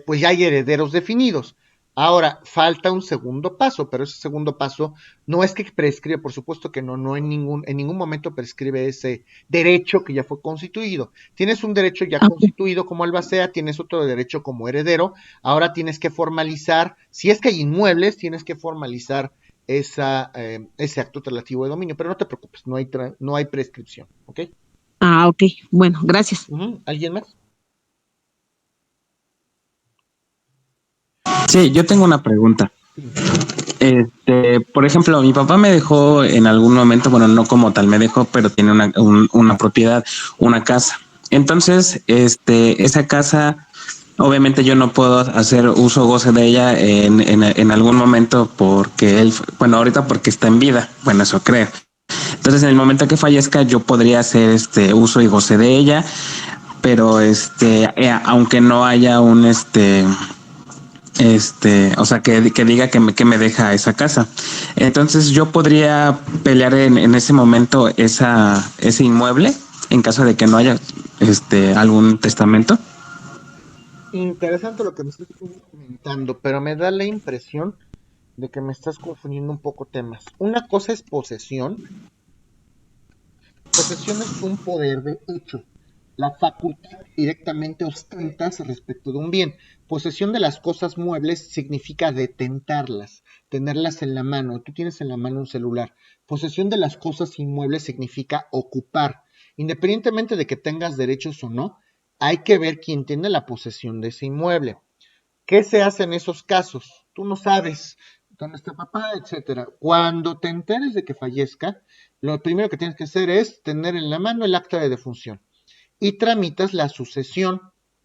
pues ya hay herederos definidos. Ahora, falta un segundo paso, pero ese segundo paso no es que prescribe, por supuesto que no, no en ningún momento prescribe ese derecho que ya fue constituido. Tienes un derecho ya constituido como albacea, tienes otro derecho como heredero, ahora tienes que formalizar, si es que hay inmuebles, tienes que formalizar ese acto relativo de dominio, pero no te preocupes, no hay prescripción, ¿ok? Ok, bueno, gracias. ¿Alguien más? Sí, yo tengo una pregunta. Por ejemplo, mi papá me dejó en algún momento, bueno, no como tal me dejó, pero tiene una propiedad, una casa. Entonces, esa casa, obviamente yo no puedo hacer uso o goce de ella en algún momento porque él, bueno, ahorita porque está en vida, bueno, eso creo. Entonces, en el momento que fallezca, yo podría hacer uso y goce de ella, pero aunque no haya o sea, que diga que me deja esa casa. Entonces yo podría pelear en ese momento ese inmueble en caso de que no haya algún testamento. Interesante lo que me estás comentando, pero me da la impresión de que me estás confundiendo un poco temas. Una cosa es posesión. Posesión es un poder de hecho. La facultad directamente ostentas respecto de un bien. Posesión de las cosas muebles significa detentarlas, tenerlas en la mano. Tú tienes en la mano un celular. Posesión de las cosas inmuebles significa ocupar. Independientemente de que tengas derechos o no, hay que ver quién tiene la posesión de ese inmueble. ¿Qué se hace en esos casos? Tú no sabes dónde está papá, etcétera. Cuando te enteres de que fallezca, lo primero que tienes que hacer es tener en la mano el acta de defunción y tramitas la sucesión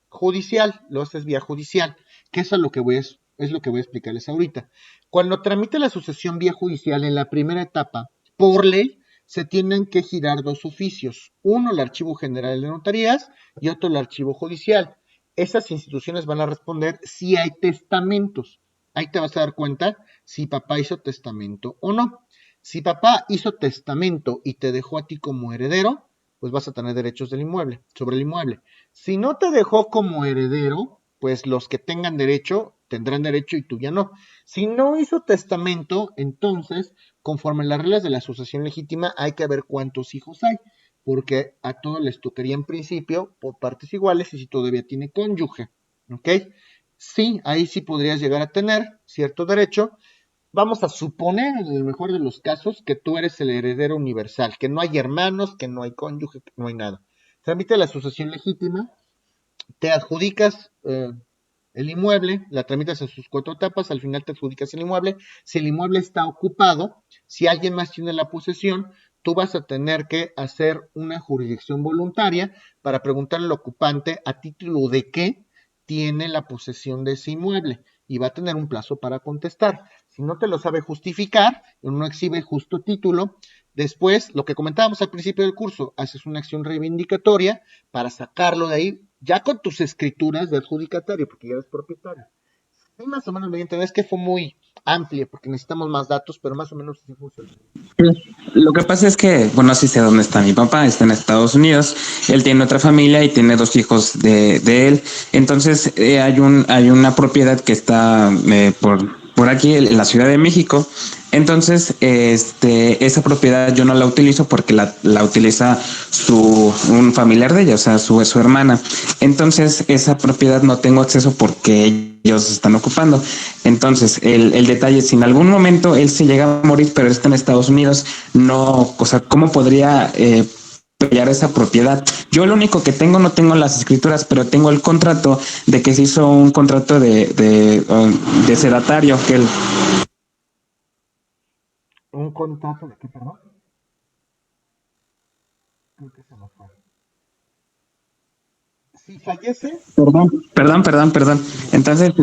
judicial, lo haces vía judicial, que eso es lo que voy a explicarles ahorita. Cuando tramite la sucesión vía judicial en la primera etapa, por ley, se tienen que girar dos oficios, uno el Archivo General de Notarías y otro el Archivo Judicial. Esas instituciones van a responder si hay testamentos. Ahí te vas a dar cuenta si papá hizo testamento o no. Si papá hizo testamento y te dejó a ti como heredero, pues vas a tener derechos del inmueble, sobre el inmueble. Si no te dejó como heredero, pues los que tengan derecho tendrán derecho y tú ya no. Si no hizo testamento, entonces, conforme a las reglas de la sucesión legítima, hay que ver cuántos hijos hay, porque a todos les tocaría en principio por partes iguales y si todavía tiene cónyuge, ¿ok? Sí, ahí sí podrías llegar a tener cierto derecho. Vamos a suponer, en el mejor de los casos, que tú eres el heredero universal, que no hay hermanos, que no hay cónyuge, que no hay nada. Tramita la sucesión legítima, te adjudicas el inmueble, la tramitas en sus 4 etapas, al final te adjudicas el inmueble. Si el inmueble está ocupado, si alguien más tiene la posesión, tú vas a tener que hacer una jurisdicción voluntaria para preguntarle al ocupante a título de qué tiene la posesión de ese inmueble y va a tener un plazo para contestar. Si no te lo sabe justificar, no exhibe justo título, después, lo que comentábamos al principio del curso, haces una acción reivindicatoria para sacarlo de ahí, ya con tus escrituras de adjudicatario, porque ya eres propietario. Y más o menos me entiendes que fue muy amplia, porque necesitamos más datos, pero más o menos así funciona. Lo que pasa es que, bueno, sí sé dónde está mi papá, está en Estados Unidos, él tiene otra familia y tiene 2 hijos de él, entonces hay una propiedad que está por aquí en la Ciudad de México. Entonces, esa propiedad yo no la utilizo porque la utiliza un familiar de ella, o sea, su hermana. Entonces, esa propiedad no tengo acceso porque ellos están ocupando. Entonces, el detalle, si en algún momento él se llega a morir, pero está en Estados Unidos, no, o sea, ¿cómo podría pelear esa propiedad? Yo lo único que tengo, no tengo las escrituras, pero tengo el contrato de que se hizo un contrato de sedatario, que él... ¿Un contrato de qué, perdón? Creo que se me fue. Si fallece... Perdón. Entonces,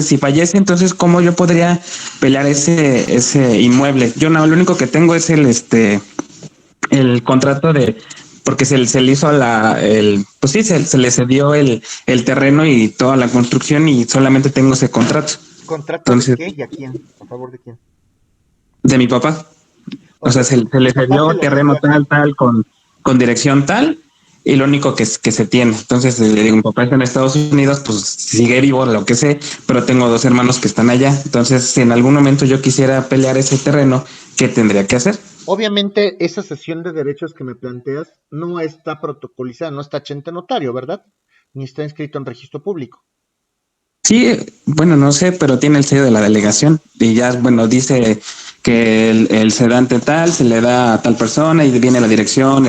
si fallece, entonces, ¿cómo yo podría pelear ese inmueble? Yo no, lo único que tengo es el contrato de porque se le hizo pues sí, se le cedió el terreno y toda la construcción y solamente tengo ese contrato. ¿Contrato de Entonces, qué y a quién? ¿A favor de quién? de mi papá. O Ok, sea, se le tu papá se cedió lo cedió terreno a quién. tal, con dirección tal, y lo único que se tiene. Entonces, le digo, mi papá está en Estados Unidos, pues sigue vivo, lo que sé, pero tengo 2 hermanos que están allá. Entonces, si en algún momento yo quisiera pelear ese terreno, ¿qué tendría que hacer? Obviamente, esa cesión de derechos que me planteas no está protocolizada, no está hecha ante notario, ¿verdad? Ni está inscrito en registro público. Sí, bueno, no sé, pero tiene el sello de la delegación y ya, bueno, dice que el sedante tal se le da a tal persona y viene la dirección,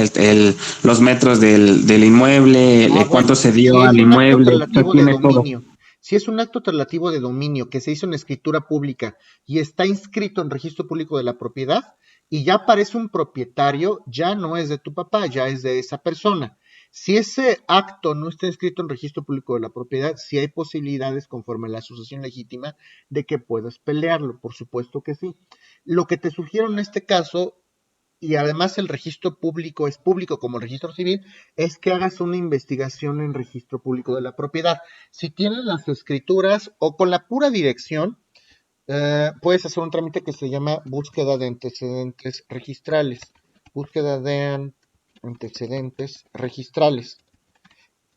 los metros del inmueble, cuánto Bueno, se si dio es al un acto inmueble, o sea, traslativo de tiene todo. dominio, si es un acto traslativo de dominio que se hizo en escritura pública y está inscrito en registro público de la propiedad y ya aparece un propietario, ya no es de tu papá, ya es de esa persona. Si ese acto no está inscrito en registro público de la propiedad, sí hay posibilidades, conforme a la sucesión legítima, de que puedas pelearlo, por supuesto que sí. Lo que te sugiero en este caso, y además el registro público es público como el registro civil, es que hagas una investigación en registro público de la propiedad. Si tienes las escrituras o con la pura dirección, puedes hacer un trámite que se llama búsqueda de antecedentes registrales. Búsqueda de antecedentes registrales.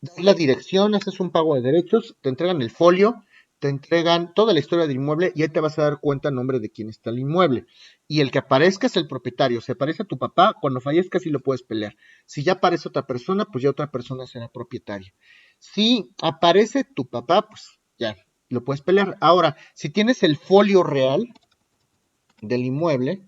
Das la dirección, haces un pago de derechos, te entregan el folio, te entregan toda la historia del inmueble y ahí te vas a dar cuenta a nombre de quién está el inmueble. Y el que aparezca es el propietario. Si aparece tu papá, cuando fallezca sí lo puedes pelear. Si ya aparece otra persona, pues ya otra persona será propietaria. Si aparece tu papá, pues ya lo puedes pelear. Ahora, si tienes el folio real del inmueble,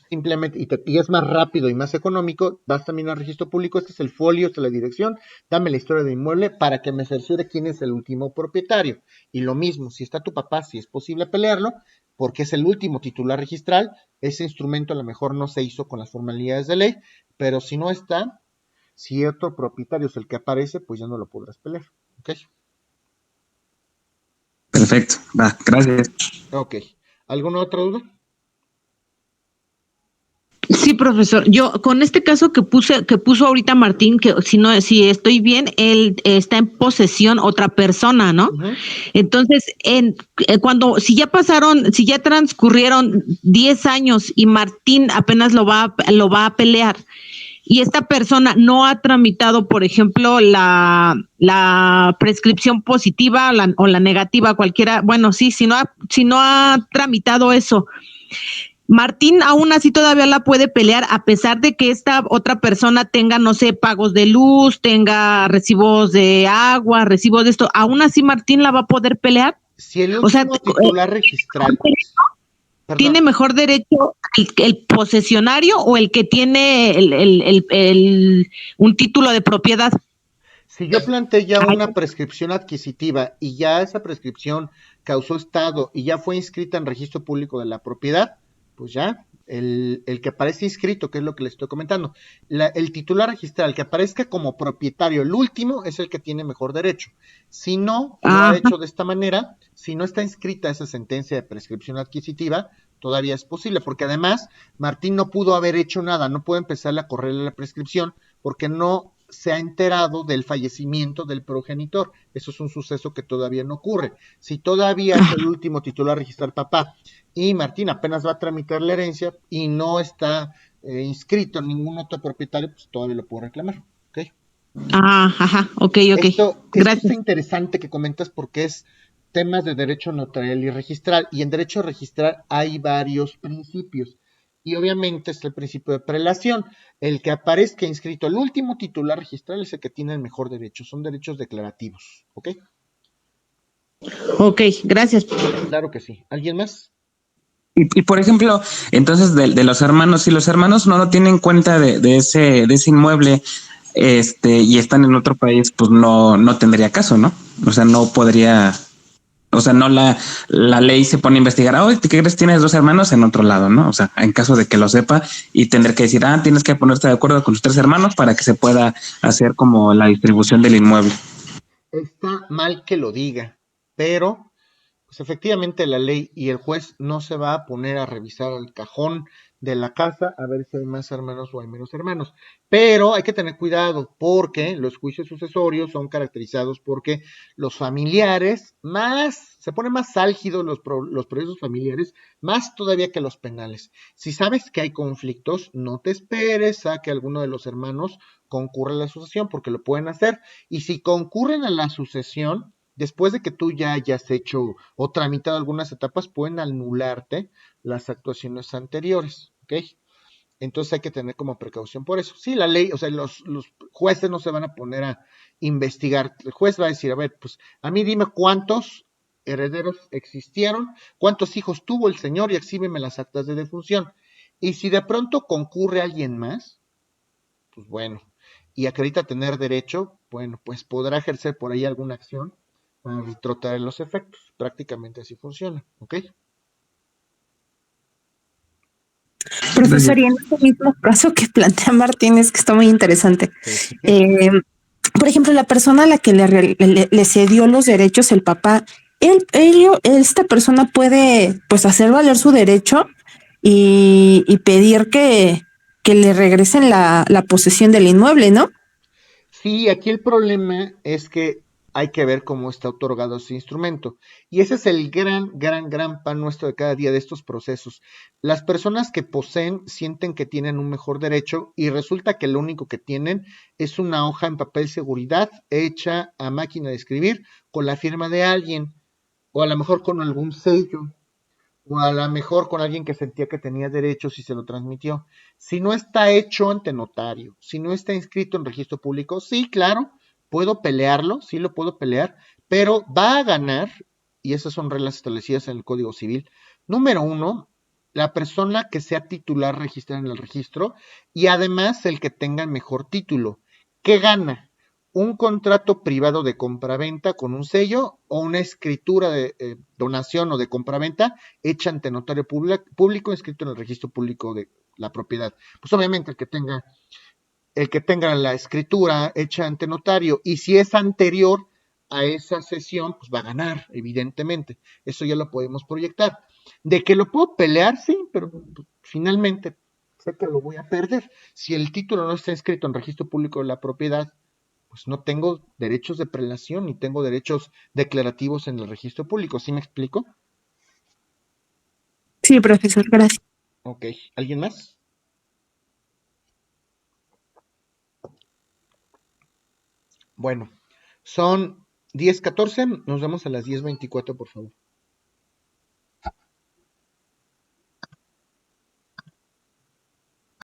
simplemente, y es más rápido y más económico, vas también al registro público, este es el folio, esta es la dirección, dame la historia del inmueble para que me cerciore quién es el último propietario. Y lo mismo, si está tu papá, si es posible pelearlo, porque es el último titular registral, ese instrumento a lo mejor no se hizo con las formalidades de ley, pero si no está, si otro propietario es el que aparece, pues ya no lo podrás pelear. ¿Ok? Perfecto, va, gracias. Ok. ¿Alguna otra duda? Sí, profesor. Yo con este caso que puso ahorita Martín, que si estoy bien, él está en posesión otra persona, ¿no? Uh-huh. Entonces, si ya transcurrieron 10 años y Martín apenas lo va a pelear y esta persona no ha tramitado, por ejemplo, la prescripción positiva o la negativa, cualquiera, bueno, sí, si no ha tramitado eso, Martín aún así todavía la puede pelear a pesar de que esta otra persona tenga, no sé, pagos de luz, tenga recibos de agua, recibos de esto. Aún así Martín la va a poder pelear. Si el O sea, último titular registral, perdón, ¿tiene mejor derecho el posesionario o el que tiene un título de propiedad? si yo planteé ya una prescripción adquisitiva y ya esa prescripción causó estado y ya fue inscrita en registro público de la propiedad, pues ya, el que aparece inscrito, que es lo que les estoy comentando, el titular registral, el que aparezca como propietario, el último, es el que tiene mejor derecho. Si no lo ha hecho de esta manera, si no está inscrita esa sentencia de prescripción adquisitiva, todavía es posible, porque además Martín no pudo haber hecho nada, no puede empezarle a correrle la prescripción porque no se ha enterado del fallecimiento del progenitor. Eso es un suceso que todavía no ocurre. Si todavía es el último titular registrar papá y Martín apenas va a tramitar la herencia y no está inscrito en ningún otro propietario, pues todavía lo puedo reclamar. ¿Okay? Ajá, ok. Esto Gracias. es interesante que comentas porque es temas de derecho notarial y registral. Y en derecho registral hay varios principios. Y obviamente es el principio de prelación. El que aparezca inscrito, el último titular registral es el que tiene el mejor derecho. Son derechos declarativos. ¿Ok? Ok, gracias. Claro que sí. ¿Alguien más? Y por ejemplo, entonces de los hermanos, si los hermanos no tienen cuenta de ese inmueble, y están en otro país, pues no tendría caso, ¿no? O sea, no podría, o sea, no la ley se pone a investigar, oye, ¿qué crees? Tienes 2 hermanos en otro lado, ¿no? O sea, en caso de que lo sepa y tener que decir, tienes que ponerte de acuerdo con tus 3 hermanos para que se pueda hacer como la distribución del inmueble. Está mal que lo diga, pero pues efectivamente la ley y el juez no se va a poner a revisar el cajón de la casa a ver si hay más hermanos o hay menos hermanos. Pero hay que tener cuidado porque los juicios sucesorios son caracterizados porque los familiares se ponen más álgidos los procesos familiares, más todavía que los penales. Si sabes que hay conflictos, no te esperes a que alguno de los hermanos concurra a la sucesión porque lo pueden hacer. Y si concurren a la sucesión, después de que tú ya hayas hecho o tramitado algunas etapas, pueden anularte las actuaciones anteriores, ¿ok? Entonces hay que tener como precaución por eso. Sí, la ley, o sea, los jueces no se van a poner a investigar. El juez va a decir, a ver, pues a mí dime cuántos herederos existieron, cuántos hijos tuvo el señor y exhíbeme las actas de defunción. Y si de pronto concurre alguien más, pues bueno, y acredita tener derecho, bueno, pues podrá ejercer por ahí alguna acción para retrotraer los efectos. Prácticamente así funciona, ¿ok? Profesor, y en este mismo caso que plantea Martínez, que está muy interesante. Sí. Eh, por ejemplo, la persona a la que le cedió los derechos, el papá, esta persona puede pues hacer valer su derecho y pedir que le regresen la posesión del inmueble, ¿no? Sí, aquí el problema es que hay que ver cómo está otorgado ese instrumento. Y ese es el gran pan nuestro de cada día de estos procesos. Las personas que poseen sienten que tienen un mejor derecho y resulta que lo único que tienen es una hoja en papel seguridad hecha a máquina de escribir con la firma de alguien o a lo mejor con algún sello o a lo mejor con alguien que sentía que tenía derechos y se lo transmitió. Si no está hecho ante notario, si no está inscrito en registro público, sí, claro, puedo pelearlo, sí lo puedo pelear, pero va a ganar, y esas son reglas establecidas en el Código Civil. Número uno, la persona que sea titular registrada en el registro y además el que tenga el mejor título. ¿Qué gana? Un contrato privado de compraventa con un sello o una escritura de donación o de compraventa hecha ante notario público inscrito en el registro público de la propiedad. Pues obviamente el que tenga la escritura hecha ante notario y si es anterior a esa sesión, pues va a ganar, evidentemente. Eso ya lo podemos proyectar. De que lo puedo pelear, sí, pero pues, finalmente sé que lo voy a perder. Si el título no está inscrito en registro público de la propiedad, pues no tengo derechos de prelación ni tengo derechos declarativos en el registro público. ¿Sí me explico? Sí, profesor, gracias. Ok. ¿Alguien más? Bueno, son 10:14. Nos vemos a las 10:24, por favor.